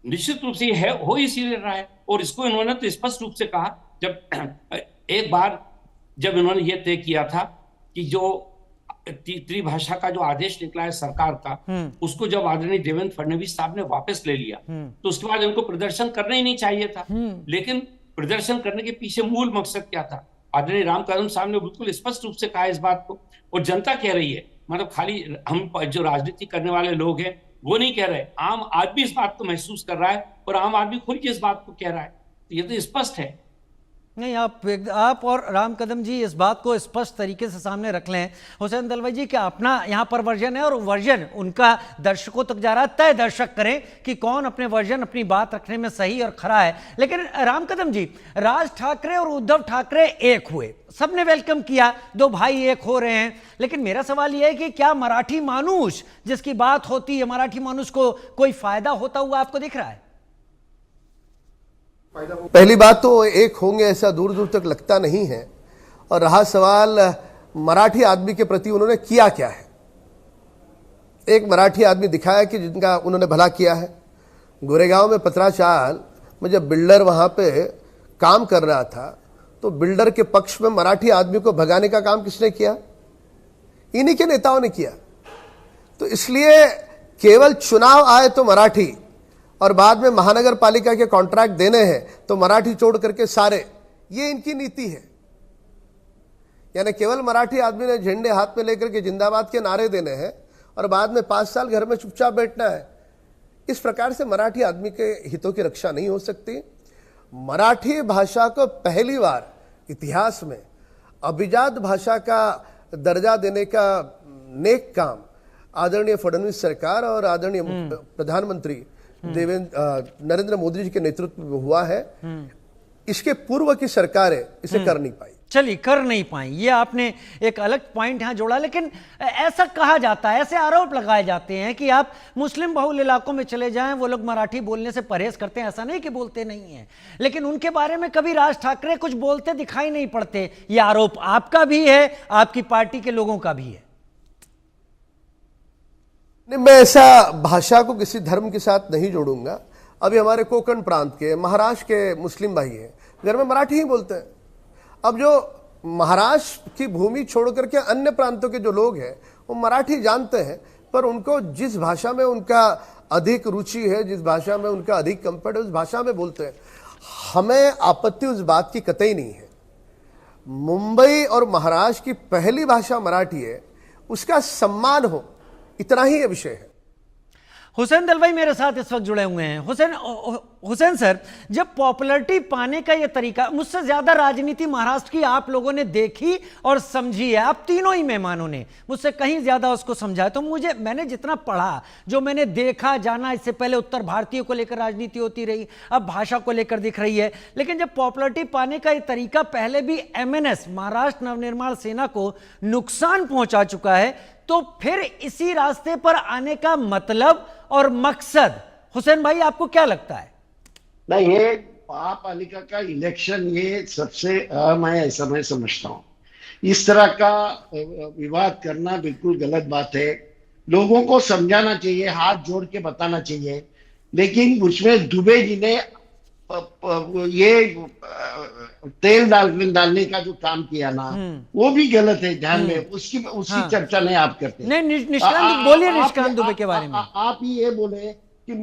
निश्चित रूप से है, हो इसीलिए रहा है। और इसको इन्होंने तो स्पष्ट रूप से कहा, जब एक बार जब इन्होंने ये तय किया था कि जो त्रिभाषा का जो आदेश निकला है सरकार का, उसको जब आदरणीय देवेंद्र फडणवीस साहब ने वापस ले लिया, तो उसके बाद इनको प्रदर्शन करना ही नहीं चाहिए था। लेकिन प्रदर्शन करने के पीछे मूल मकसद क्या था? आदरणीय राम कदम साहब ने बिल्कुल स्पष्ट रूप से कहा इस बात को, और जनता कह रही है। मतलब खाली हम जो राजनीति करने वाले लोग हैं वो नहीं कह रहे, आम आदमी इस बात को महसूस कर रहा है और आम आदमी खुल के इस बात को कह रहा है। तो ये तो स्पष्ट है। नहीं, आप और राम कदम जी इस बात को स्पष्ट तरीके से सामने रख लें। हुसैन दलवाई जी का अपना यहाँ पर वर्जन है और वर्जन उनका दर्शकों तक जा रहा है। तय दर्शक करें कि कौन अपने वर्जन, अपनी बात रखने में सही और खरा है। लेकिन राम कदम जी, राज ठाकरे और उद्धव ठाकरे एक हुए, सबने वेलकम किया, दो भाई एक हो रहे हैं। लेकिन मेरा सवाल यह है कि क्या मराठी मानुष जिसकी बात होती है, मराठी मानुष को कोई फायदा होता हुआ आपको दिख रहा है? पहली बात तो एक होंगे ऐसा दूर दूर तक लगता नहीं है। और रहा सवाल मराठी आदमी के प्रति उन्होंने किया क्या है, एक मराठी आदमी दिखाया कि जिनका उन्होंने भला किया है। गोरेगांव में पत्राचाल में जब बिल्डर वहां पे काम कर रहा था, तो बिल्डर के पक्ष में मराठी आदमी को भगाने का काम किसने किया? इन्हीं के नेताओं ने किया। तो इसलिए केवल चुनाव आए तो मराठी, और बाद में महानगर पालिका के कॉन्ट्रैक्ट देने हैं तो मराठी छोड़ करके सारे, ये इनकी नीति है। यानी केवल मराठी आदमी ने झंडे हाथ में लेकर के जिंदाबाद के नारे देने हैं और बाद में 5 साल घर में चुपचाप बैठना है। इस प्रकार से मराठी आदमी के हितों की रक्षा नहीं हो सकती। मराठी भाषा को पहली बार इतिहास में अभिजात भाषा का दर्जा देने का नेक काम आदरणीय फडणवीस सरकार और आदरणीय प्रधानमंत्री नरेंद्र मोदी जी के नेतृत्व में हुआ है। इसके पूर्व की सरकारें इसे कर नहीं पाई। चलिए, कर नहीं पाई, ये आपने एक अलग पॉइंट यहां जोड़ा। लेकिन ऐसा कहा जाता है, ऐसे आरोप लगाए जाते हैं कि आप मुस्लिम बहुल इलाकों में चले जाएं, वो लोग मराठी बोलने से परहेज करते हैं। ऐसा नहीं कि बोलते नहीं हैं, लेकिन उनके बारे में कभी राज ठाकरे कुछ बोलते दिखाई नहीं पड़ते। ये आरोप आपका भी है, आपकी पार्टी के लोगों का भी है। नहीं, मैं ऐसा भाषा को किसी धर्म के साथ नहीं जोड़ूंगा। अभी हमारे कोंकण प्रांत के, महाराष्ट्र के मुस्लिम भाई हैं, घर में मराठी ही बोलते हैं। अब जो महाराष्ट्र की भूमि छोड़ करके अन्य प्रांतों के जो लोग हैं वो मराठी जानते हैं, पर उनको जिस भाषा में उनका अधिक रुचि है, जिस भाषा में उनका अधिक कंफर्ट है, उस भाषा में बोलते हैं। हमें आपत्ति उस बात की कतई नहीं है। मुंबई और महाराष्ट्र की पहली भाषा मराठी है, उसका सम्मान हो, इतना ही यह विषय है। हुसैन दलवाई मेरे साथ इस वक्त जुड़े हुए हैं। हुसैन सर, जब पॉपुलैरिटी पाने का ये तरीका, मुझसे ज्यादा राजनीति महाराष्ट्र की आप लोगों ने देखी और समझी है, आप तीनों ही मेहमानों ने मुझसे कहीं ज्यादा उसको समझा है। तो मैंने जितना पढ़ा, जो मैंने देखा जाना, इससे पहले उत्तर भारतीयों को लेकर राजनीति होती रही, अब भाषा को लेकर दिख रही है। लेकिन जब पॉपुलैरिटी पाने का ये तरीका पहले भी MNS, महाराष्ट्र नवनिर्माण सेना को नुकसान पहुंचा चुका है, तो फिर इसी रास्ते पर आने का मतलब और मकसद, हुसैन भाई, आपको क्या लगता है? नहीं, ये महापालिका का इलेक्शन ये सबसे मैं ऐसा मैं समझता हूँ। इस तरह का विवाद करना बिल्कुल गलत बात है। लोगों को समझाना चाहिए, हाथ जोड़ के बताना चाहिए। लेकिन उसमें दुबे जी ने ये तेल डालने का जो काम किया ना, वो भी गलत है। ध्यान में उसकी चर्चा नहीं आप करते। नहीं, निष्कांत बोलिए, निष्कांत दुबे के बारे में। आप ही ये बोले कि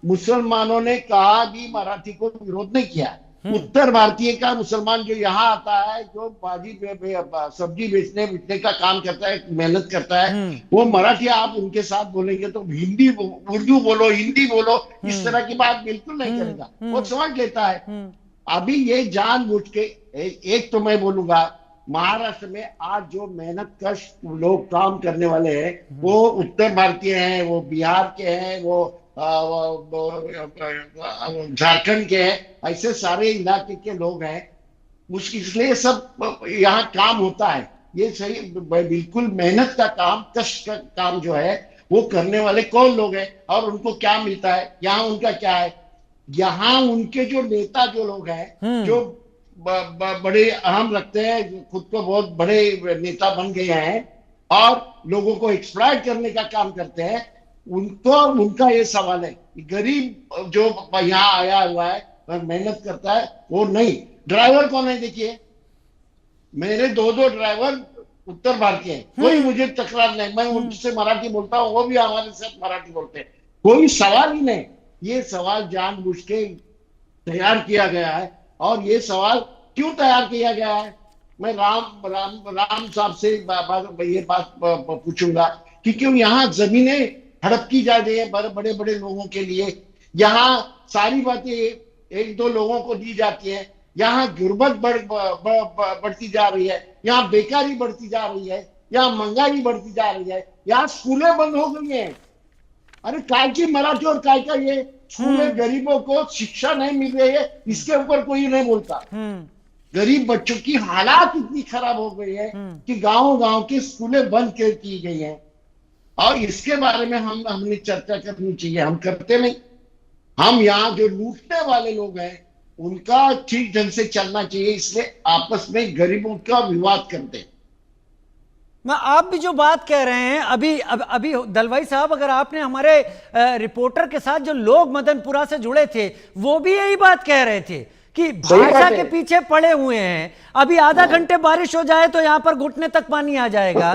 मुसलमानों ने कहा भी मराठी को विरोध नहीं किया। उत्तर भारतीय का मुसलमान जो यहाँ आता है, जो सब्जी बेचने का काम करता है, मेहनत करता है, वो मराठी आप उनके साथ बोलेंगे तो हिंदी, उर्दू बोलो, हिंदी बोलो, इस तरह की बात बिल्कुल नहीं करेगा। वो समझ लेता है। अभी ये जानबूझ के, एक तो मैं बोलूंगा, महाराष्ट्र में आज जो मेहनत कश लोग काम करने वाले हैं, वो उत्तर भारतीय हैं, वो बिहार के हैं, वो झारखंड के हैं, ऐसे सारे इलाके के लोग हैं। इसलिए सब यहाँ काम होता है। ये सही, बिल्कुल मेहनत का काम, कष्ट का काम जो है वो करने वाले कौन लोग हैं और उनको क्या मिलता है, यहाँ उनका क्या है। यहाँ उनके जो नेता जो लोग हैं, जो बड़े अहम रखते हैं, खुद को बहुत बड़े नेता बन गए हैं और लोगों को एक्सप्लॉइट करने का काम करते हैं, उनका ये सवाल है कि गरीब जो यहाँ आया हुआ है, मेहनत करता है, वो नहीं। ड्राइवर कौन है? देखिए, मेरे 2 ड्राइवर उत्तर भारतीय हैं, कोई मुझे तकरार नहीं। मैं उनसे मराठी बोलता हूँ, वो भी हमारे साथ मराठी बोलते हैं, कोई सवाल ही नहीं। ये सवाल जानबूझ के तैयार किया गया है। और ये सवाल क्यों तैयार किया गया है, मैं राम साहब से ये बात पूछूंगा कि क्यों यहाँ जमीनें हड़प की जा रही है बड़े बड़े लोगों के लिए। यहाँ सारी बातें 1-2 लोगों को दी जाती है। यहाँ गुर्बत बढ़ती जा रही है, यहाँ बेकारी बढ़ती जा रही है, यहाँ महंगाई बढ़ती जा रही है, यहाँ स्कूलें बंद हो गई हैं। अरे काय की मराठी और काय का ये स्कूलें, गरीबों को शिक्षा नहीं मिल रही है, इसके ऊपर कोई नहीं बोलता। गरीब बच्चों की हालात इतनी खराब हो गई है कि गांव की स्कूलें बंद की गई हैं। और इसके बारे में हमने चर्चा करनी चाहिए, हम करते नहीं। हम यहाँ जो लूटने वाले लोग हैं उनका ठीक ढंग से चलना चाहिए, इसलिए आपस में गरीबों का विवाद करते हैं। आप भी जो बात कह रहे हैं अभी दलवाई साहब, अगर आपने हमारे रिपोर्टर के साथ जो लोग मदनपुरा से जुड़े थे, वो भी यही बात कह रहे थे कि सही बात भाषा है। के पीछे पड़े हुए हैं। अभी आधा घंटे बारिश हो जाए तो यहां पर घुटने तक पानी आ जाएगा,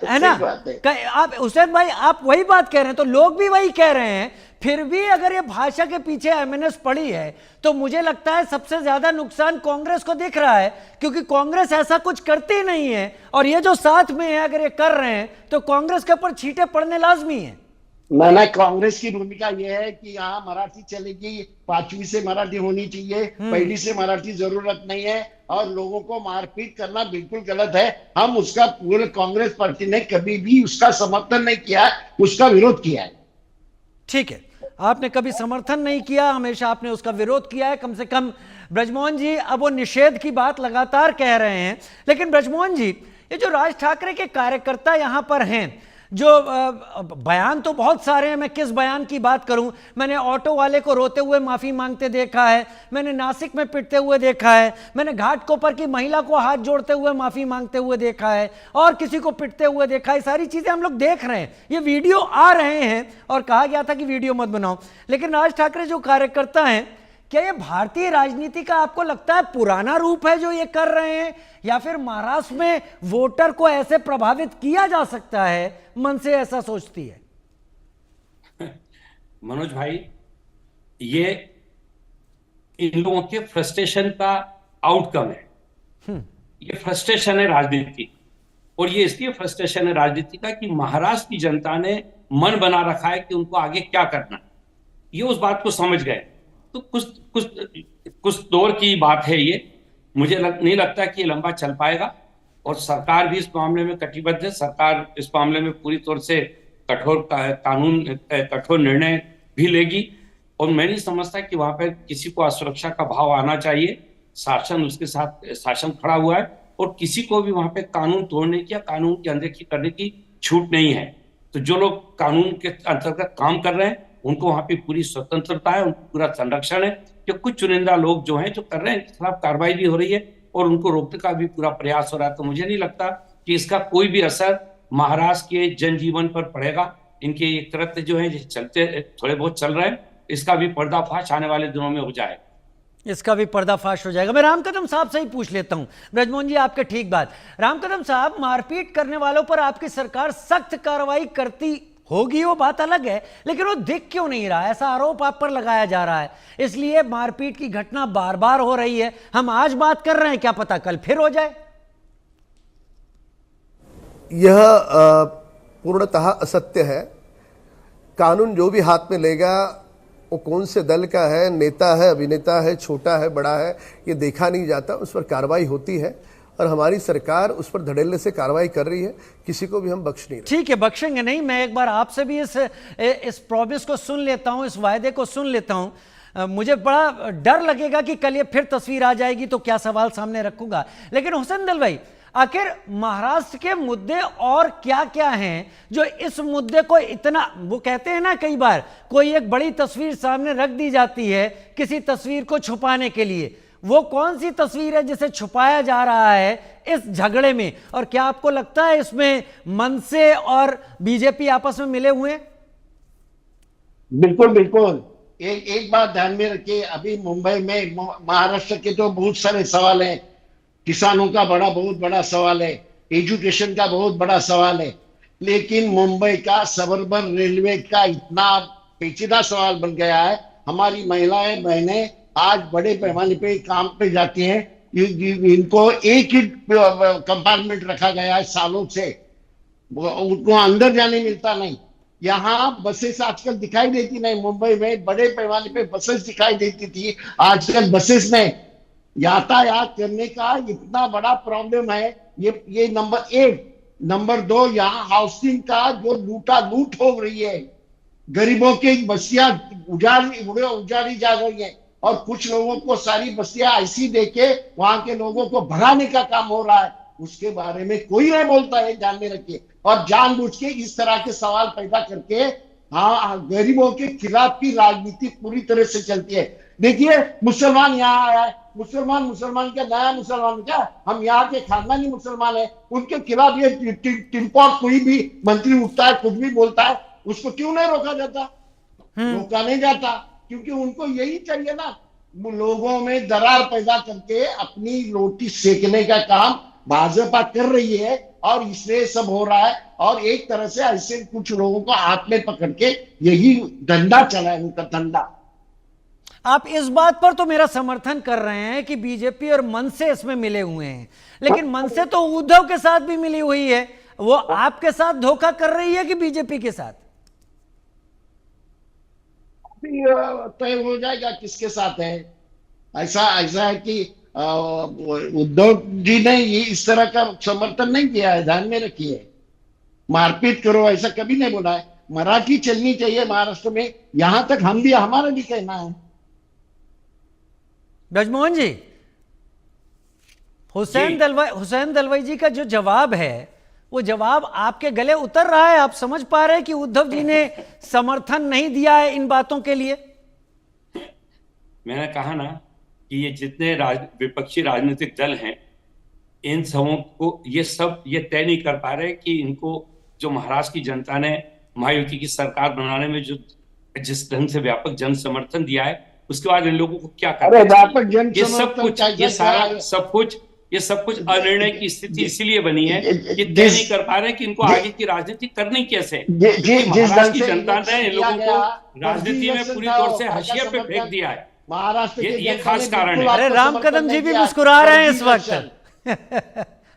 है ना? सही बात है। आप हुसैन भाई आप वही बात कह रहे हैं, तो लोग भी वही कह रहे हैं। फिर भी अगर ये भाषा के पीछे एमएनएस पड़ी है तो मुझे लगता है सबसे ज्यादा नुकसान कांग्रेस को दिख रहा है, क्योंकि कांग्रेस ऐसा कुछ करती नहीं है, और ये जो साथ में है अगर ये कर रहे हैं तो कांग्रेस के ऊपर छींटे पड़ने लाजमी है। मैंने कांग्रेस की भूमिका यह है कि यहाँ मराठी चलेगी, 5वीं से मराठी होनी चाहिए, पहली से मराठी जरूरत नहीं है, और लोगों को मारपीट करना बिल्कुल गलत है। हम उसका पूरे कांग्रेस पार्टी ने कभी भी उसका समर्थन नहीं किया, उसका विरोध किया है। ठीक है, आपने कभी समर्थन नहीं किया, हमेशा आपने उसका विरोध किया है। कम से कम ब्रजमोहन जी अब वो निषेध की बात लगातार कह रहे हैं, लेकिन ब्रजमोहन जी ये जो राज ठाकरे के कार्यकर्ता यहां पर हैं, जो बयान तो बहुत सारे हैं, मैं किस बयान की बात करूं। मैंने ऑटो वाले को रोते हुए माफी मांगते देखा है, मैंने नासिक में पिटते हुए देखा है, मैंने घाटकोपर की महिला को हाथ जोड़ते हुए माफी मांगते हुए देखा है, और किसी को पिटते हुए देखा है। सारी चीजें हम लोग देख रहे हैं, ये वीडियो आ रहे हैं, और कहा गया था कि वीडियो मत बनाओ। लेकिन राज ठाकरे जो कार्यकर्ता हैं, क्या ये भारतीय राजनीति का आपको लगता है पुराना रूप है जो ये कर रहे हैं, या फिर महाराष्ट्र में वोटर को ऐसे प्रभावित किया जा सकता है, मन से ऐसा सोचती है? मनोज भाई, ये इन लोगों के फ्रस्ट्रेशन का आउटकम है। ये फ्रस्ट्रेशन है राजनीति, और ये इसलिए फ्रस्ट्रेशन है राजनीति का कि महाराष्ट्र की जनता ने मन बना रखा है कि उनको आगे क्या करना, ये उस बात को समझ गए। तो कुछ दौर की बात है ये। मुझे नहीं लगता कि ये लंबा चल पाएगा, और सरकार भी इस मामले में कटिबद्ध है। सरकार इस मामले में पूरी तौर से कठोर निर्णय भी लेगी, और मैं नहीं समझता कि वहां पर किसी को असुरक्षा का भाव आना चाहिए। शासन उसके साथ शासन खड़ा हुआ है, और किसी को भी वहां पे कानून तोड़ने की या कानून की अनदेखी करने की छूट नहीं है। तो जो लोग कानून के अंतर्गत काम कर रहे हैं उनको वहां पे पूरी स्वतंत्रता है, उनको पूरा संरक्षण है। जो कुछ चुनिंदा लोग जो हैं जो कर रहे हैं, इनके खिलाफ कार्रवाई भी हो रही है, और उनको रोकने का भी पूरा प्रयास हो रहा है। तो मुझे नहीं लगता कि इसका कोई भी असर महाराष्ट्र के जनजीवन पर पड़ेगा। इनके ये कृत्य जो है चलते थोड़े बहुत चल रहे हैं, इसका भी पर्दाफाश आने वाले दिनों में हो जाएगा। इसका भी पर्दाफाश हो जाएगा। मैं राम कदम साहब से ही पूछ लेता हूं। ब्रजमोहन जी आपके ठीक बात। राम कदम साहब, मारपीट करने वालों पर आपकी सरकार सख्त कार्रवाई करती होगी, वो बात अलग है, लेकिन वो दिख क्यों नहीं रहा? ऐसा आरोप आप पर लगाया जा रहा है, इसलिए मारपीट की घटना बार बार हो रही है। हम आज बात कर रहे हैं, क्या पता कल फिर हो जाए। यह पूर्णतः असत्य है। कानून जो भी हाथ में लेगा, वो कौन से दल का है, नेता है, अभिनेता है, छोटा है, बड़ा है, ये देखा नहीं जाता। उस पर कार्रवाई होती है, और हमारी सरकार उस पर धड़ल्ले से कार्रवाई कर रही है। किसी को भी हम बख्श नहीं रहे। ठीक है, बख्शेंगे नहीं। मैं एक बार आपसे भी इस प्रॉमिस को सुन लेता हूं, इस वायदे को सुन लेता हूं। मुझे बड़ा डर लगेगा कि कल ये फिर तस्वीर आ जाएगी तो क्या सवाल सामने रखूंगा। लेकिन हुसैन दल भाई, आखिर महाराष्ट्र के मुद्दे और क्या क्या हैं जो इस मुद्दे को इतना, वो कहते हैं ना कई बार कोई एक बड़ी तस्वीर सामने रख दी जाती है किसी तस्वीर को छुपाने के लिए, वो कौन सी तस्वीर है जिसे छुपाया जा रहा है इस झगड़े में? और क्या आपको लगता है इसमें मनसे और बीजेपी आपस में मिले हुए हैं? बिल्कुल बिल्कुल। एक बात ध्यान में रखिए, अभी मुंबई में महाराष्ट्र के तो बहुत सारे सवाल हैं। किसानों का बहुत बड़ा सवाल है, एजुकेशन का बहुत बड़ा सवाल है, लेकिन मुंबई का सबर्बन रेलवे का इतना पेचीदा सवाल बन गया है। हमारी महिलाएं बहनें आज बड़े पैमाने पे काम पे जाती हैं, इनको एक ही कंपार्टमेंट रखा गया है सालों से, उनको अंदर जाने मिलता नहीं। यहाँ बसेस आजकल दिखाई देती नहीं, मुंबई में बड़े पैमाने पे बसेस दिखाई देती थी, आजकल बसेस में यातायात करने का इतना बड़ा प्रॉब्लम है। ये नंबर 1। नंबर 2, यहाँ हाउसिंग का जो लूट हो रही है, गरीबों की बस्तियां उजाड़ी जा रही है, और कुछ लोगों को सारी बस्तियां ऐसी देके वहां के लोगों को भगाने का काम हो रहा है। उसके बारे में कोई नहीं बोलता है, ध्यान में रखिए। और जानबूझ के इस तरह के सवाल पैदा करके गरीबों के खिलाफ की राजनीति पूरी तरह से चलती है। देखिए, मुसलमान यहाँ आया है, मुसलमान क्या नया मुसलमान क्या, हम यहाँ के खानदानी मुसलमान है, उनके खिलाफ ये टिम्पॉट कोई भी मंत्री उठता है, कुछ भी बोलता है, उसको क्यों नहीं रोका जाता? रोका नहीं जाता, क्योंकि उनको यही चाहिए ना, लोगों में दरार पैदा करके अपनी रोटी सेकने का काम भाजपा कर रही है, और इसलिए सब हो रहा है। और एक तरह से ऐसे कुछ लोगों को हाथ में पकड़ के यही धंधा चला है, उनका धंधा। आप इस बात पर तो मेरा समर्थन कर रहे हैं कि बीजेपी और मनसे इसमें मिले हुए हैं, लेकिन मनसे तो उद्धव के साथ भी मिली हुई है। वो आपके साथ धोखा कर रही है कि बीजेपी के साथ? तय हो जाएगा किसके साथ है। ऐसा है कि उद्धव जी ने ये इस तरह का समर्थन नहीं किया है, ध्यान में रखिए। मारपीट करो ऐसा कभी नहीं बोला है। मराठी चलनी चाहिए महाराष्ट्र में, यहां तक हम भी, हमारा भी कहना है। ब्रजमोहन जी, हुसैन दलवाई जी का जो जवाब है, वो जवाब आपके गले उतर रहा है? आप समझ पा रहे हैं कि उद्धव जी ने समर्थन नहीं दिया है इन बातों के लिए? मैंने कहा ना कि ये जितने विपक्षी राजनीतिक दल हैं, इन सबों को ये तय नहीं कर पा रहे कि इनको जो महाराष्ट्र की जनता ने महायुति की सरकार बनाने में जो जिस ढंग से व्यापक जन समर्थन दिया है, उसके बाद इन लोगों को क्या करना चाहिए। ये सब कुछ अनिर्णय की स्थिति इसीलिए बनी है कि तय नहीं कर पा रहे कि इनको आगे की राजनीति करनी कैसे। महाराष्ट्र की जनता ने इन लोगों को राजनीति में पूरी तौर से हाशिए पे फेंक दिया है। महाराष्ट्र ये खास कारण है। अरे राम कदम जी भी मुस्कुरा रहे हैं इस वक्त।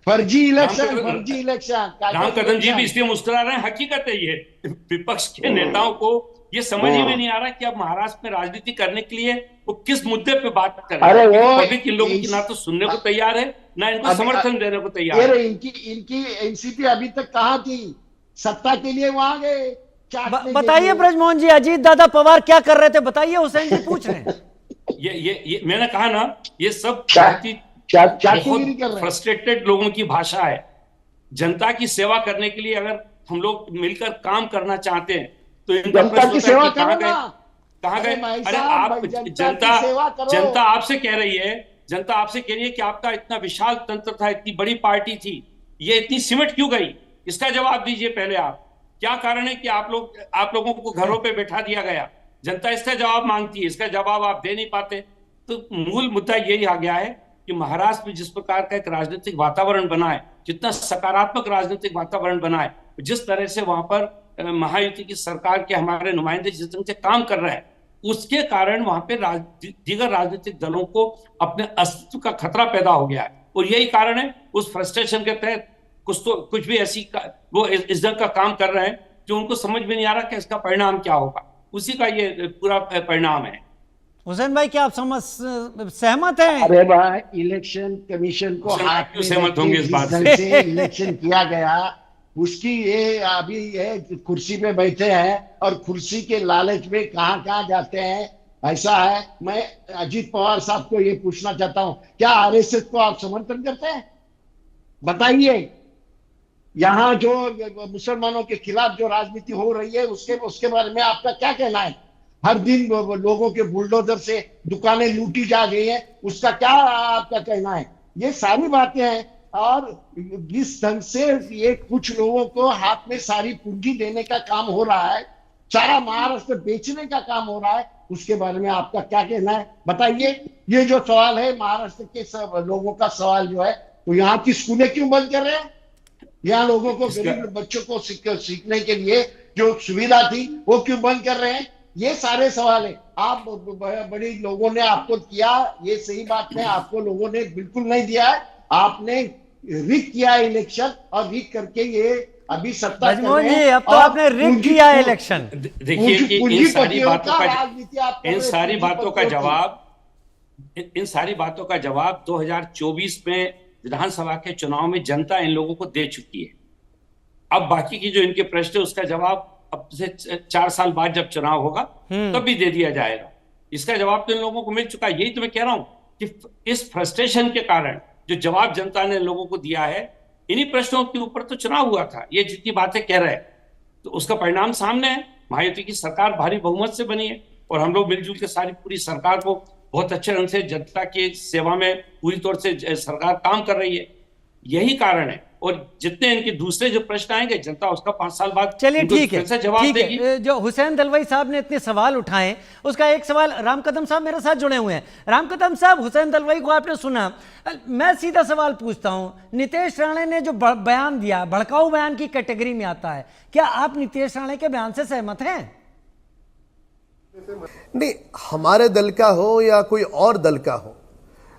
फर्जी इलेक्शन। राम कदम जी भी इसलिए मुस्कुरा रहे हैं, हकीकत है ये। विपक्ष के नेताओं को ये समझ ही में नहीं आ रहा कि अब महाराष्ट्र में राजनीति करने के लिए वो किस मुद्दे पे बात कर रहे हैं। पब्लिक इन लोगों की ना तो सुनने को तैयार है, ना इनको समर्थन देने को तैयार है। इनकी एनसीपी अभी तक कहाँ थी? सत्ता के लिए वहां गए। बताइए ब्रजमोहन जी, अजीत दादा पवार क्या कर रहे थे बताइए? हुसैन जी पूछ रहे हैं। ये मैंने कहा ना, ये सब फ्रस्ट्रेटेड लोगों की भाषा है। जनता की सेवा करने के लिए अगर हम लोग मिलकर काम करना चाहते हैं तो इनका प्रश्न होता है कि कहाँ गए? अरे आप जनता आपसे कह रही है, जनता आपसे कह रही है कि आपका इतना विशाल तंत्र था, इतनी बड़ी पार्टी थी, ये इतनी सिमट क्यों गई? इसका जवाब दीजिए पहले आप। क्या कारण है कि आप लोगों को घरों पे बैठा दिया गया? जनता इसका जवाब मांगती है, इसका जवाब आप दे नहीं पाते। तो मूल मुद्दा यही आ गया है कि महाराष्ट्र में जिस प्रकार का एक राजनीतिक वातावरण बना है, जितना सकारात्मक राजनीतिक वातावरण बना है, जिस तरह से वहां पर महायुति की सरकार के हमारे नुमाइंदे जिस तरह से काम कर रहे हैं, उसके कारण वहां पे दीगर राजनीतिक दलों को अपने अस्तित्व का खतरा पैदा हो गया है। और यही कारण है उस फ्रस्ट्रेशन के तहत कुछ भी ऐसी वो इस ढंग का काम कर रहे हैं जो उनको समझ में नहीं आ रहा कि इसका परिणाम क्या होगा। उसी का ये पूरा परिणाम है। हुसैन भाई, क्या आप सहमत हैं? अरे भाई, इलेक्शन कमीशन को हाथ में सहमत होंगे इस बात से इलेक्शन किया गया, उसकी ये अभी ये कुर्सी पे बैठे हैं और कुर्सी के लालच में कहाँ जाते हैं, ऐसा है। मैं अजीत पवार साहब को ये पूछना चाहता हूं, क्या आरएसएस को आप समर्थन करते हैं? बताइए। यहाँ जो मुसलमानों के खिलाफ जो राजनीति हो रही है उसके बारे में आपका क्या कहना है? हर दिन लोगों के बुलडोजर से दुकानें लूटी जा रही हैं, उसका क्या आपका कहना है? ये सारी बातें हैं। और जिस ढंग से ये कुछ लोगों को हाथ में सारी पूंजी देने का काम हो रहा है, सारा महाराष्ट्र बेचने का काम हो रहा है, उसके बारे में आपका क्या कहना है? बताइए। ये जो सवाल है महाराष्ट्र के सब लोगों का सवाल जो है, तो यहाँ की स्कूलें क्यों बंद कर रहे हैं? यहाँ लोगों को, गरीब बच्चों को सीखने के लिए जो सुविधा थी वो क्यों बंद कर रहे हैं? ये सारे सवाल है। आप बड़ी लोगों ने आपको किया, ये सही बात है, आपको लोगों ने बिल्कुल नहीं दिया है। आपने रिक किया इलेक्शन और रिक करके ये अभी सत्ता जी, अब तो आपने रिक किया इलेक्शन। देखिए कि इन सारी बातों का जवाब 2024 में विधानसभा के चुनाव में जनता इन लोगों को दे चुकी है। अब बाकी की जो इनके प्रश्न है उसका जवाब अब से 4 साल बाद जब चुनाव होगा तब भी दे दिया जाएगा। इसका जवाब तो इन लोगों को मिल चुका है। यही तो मैं कह रहा हूं कि इस फ्रस्ट्रेशन के कारण जो जवाब जनता ने लोगों को दिया है, इन्हीं प्रश्नों के ऊपर तो चुनाव हुआ था। ये जितनी बातें कह रहे हैं तो उसका परिणाम सामने है। महायुति की सरकार भारी बहुमत से बनी है और हम लोग मिलजुल के सारी पूरी सरकार को बहुत अच्छे ढंग से जनता की सेवा में पूरी तौर से सरकार काम कर रही है। यही कारण है और जितने इनके दूसरे जो प्रश्न आएंगे जनता उसका 5 साल बाद चलिए उनको ठीक है, फिर से जवाब ठीक देगी। है। जो हुसैन दलवाई साहब ने इतने सवाल उठाए, उसका एक सवाल राम कदम साहब मेरे साथ जुड़े हुए हैं। राम कदम साहब, हुसैन दलवाई को आपने सुना, मैं सीधा सवाल पूछता हूं, नितेश राणे ने जो बयान दिया भड़काऊ बयान की कैटेगरी में आता है, क्या आप नितेश राणे के बयान से सहमत हैं? नहीं, हमारे दल का हो या कोई और दल का हो,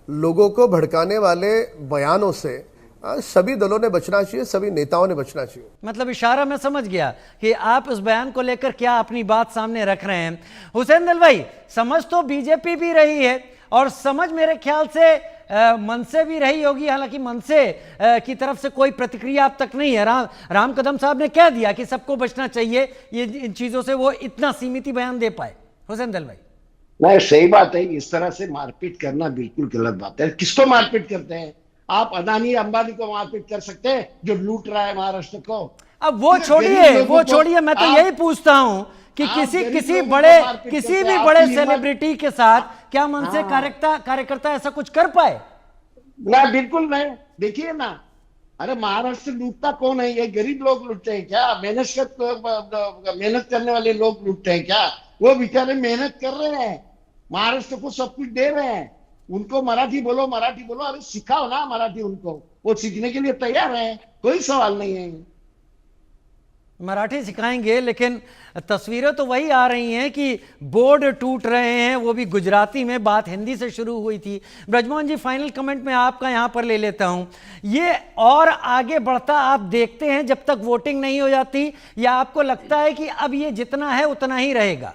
लोगों को भड़काने वाले बयानों से सभी दलों ने बचना चाहिए, सभी नेताओं ने बचना चाहिए। मतलब इशारा मैं समझ गया कि आप उस बयान को लेकर क्या अपनी बात सामने रख रहे हैं। हुसैन दलवाई, समझ तो बीजेपी भी रही है और समझ मेरे ख्याल से मनसे भी रही होगी, हालांकि मनसे की तरफ से कोई प्रतिक्रिया अब तक नहीं है। राम कदम साहब ने कह दिया कि सबको बचना चाहिए, ये इन चीजों से वो इतना सीमित बयान दे पाए। हुसैन दलवाई, नहीं, सही बात है, इस तरह से मारपीट करना बिल्कुल गलत बात है। किसको मारपीट करते हैं आप? अदानी अंबानी को मारपीट कर सकते हैं जो लूट रहा है महाराष्ट्र को। अब वो छोड़िए, मैं तो यही पूछता हूं कि किसी भी बड़े सेलिब्रिटी के साथ क्या मनसे कार्यकर्ता ऐसा कुछ कर पाए? ना, बिल्कुल नहीं। देखिए ना, अरे महाराष्ट्र लूटता कौन है? ये गरीब लोग लूटते हैं क्या? मेहनत करने वाले लोग लूटते हैं क्या? वो बेचारे मेहनत कर रहे हैं, महाराष्ट्र को सब कुछ दे रहे हैं। उनको मराठी बोलो, अरे सिखाओ ना मराठी उनको, वो सीखने के लिए तैयार है, कोई सवाल नहीं है। मराठी सिखाएंगे, लेकिन तस्वीरें तो वही आ रही हैं कि बोर्ड टूट रहे हैं, वो भी गुजराती में, बात हिंदी से शुरू हुई थी। ब्रजमोहन जी, फाइनल कमेंट में आपका यहां पर ले लेता हूं, ये और आगे बढ़ता आप देखते हैं जब तक वोटिंग नहीं हो जाती, या आपको लगता है कि अब ये जितना है उतना ही रहेगा?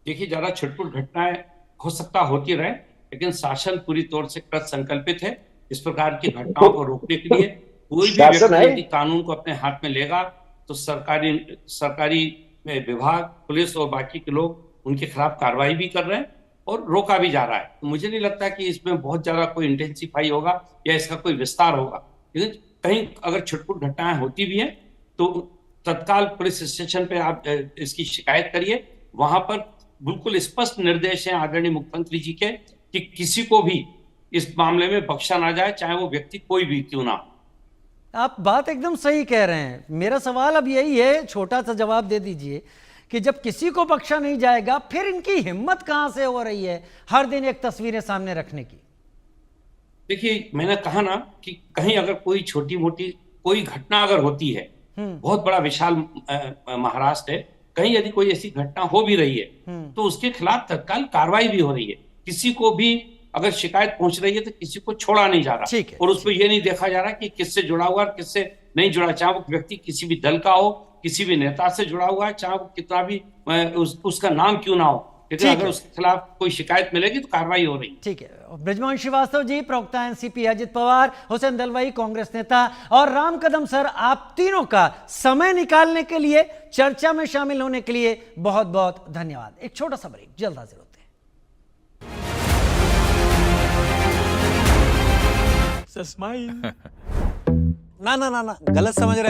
देखिए, ज्यादा छिटपुट घटनाएं हो सकता होती रहे, लेकिन शासन पूरी तौर से कृत संकल्पित है इस प्रकार की घटनाओं को रोकने के लिए। कोई भी व्यक्ति यदि कानून को अपने हाथ में लेगा तो सरकारी विभाग, पुलिस और बाकी के लोग उनके खिलाफ कार्रवाई भी कर रहे हैं और रोका भी जा रहा है। तो मुझे नहीं लगता कि इसमें बहुत ज्यादा कोई इंटेंसिफाई होगा या इसका कोई विस्तार होगा। लेकिन कहीं अगर छिटपुट घटनाएं होती भी हैं तो तत्काल पुलिस स्टेशन पे आप इसकी शिकायत करिए। वहां पर बिल्कुल स्पष्ट निर्देश हैं आदरणीय मुख्यमंत्री जी के कि किसी को भी इस मामले में बख्शा ना जाए, चाहे वो व्यक्ति कोई भी क्यों ना हो। आप बात एकदम सही कह रहे हैं। मेरा सवाल अब यही है, छोटा सा जवाब दे दीजिए, कि जब किसी को बख्शा नहीं जाएगा फिर इनकी हिम्मत कहां से हो रही है हर दिन एक तस्वीरें सामने रखने की? देखिए, मैंने कहा ना कि कहीं अगर कोई छोटी मोटी कोई घटना अगर होती है, बहुत बड़ा विशाल महाराष्ट्र है, कहीं यदि कोई ऐसी घटना हो भी रही है तो उसके खिलाफ तत्काल कार्रवाई भी हो रही है। किसी को भी अगर शिकायत पहुंच रही है तो किसी को छोड़ा नहीं जा रहा, और उसको ये नहीं देखा जा रहा कि किससे जुड़ा हुआ और किससे नहीं जुड़ा, चाहे वो व्यक्ति किसी भी दल का हो, किसी भी नेता से जुड़ा हुआ है, चाहे वो कितना भी उसका नाम क्यों ना हो, लेकिन अगर उसके खिलाफ कोई शिकायत मिलेगी तो कार्रवाई हो रही। ठीक है। ब्रजमोहन श्रीवास्तव जी, प्रवक्ता एनसीपी अजित पवार, हुसैन दलवाई कांग्रेस नेता, और राम कदम सर, आप तीनों का समय निकालने के लिए, चर्चा में शामिल होने के लिए बहुत बहुत धन्यवाद। एक छोटा सा ब्रेक, जल्द हाजिर होते हैं। ना गलत समझ रहे हैं।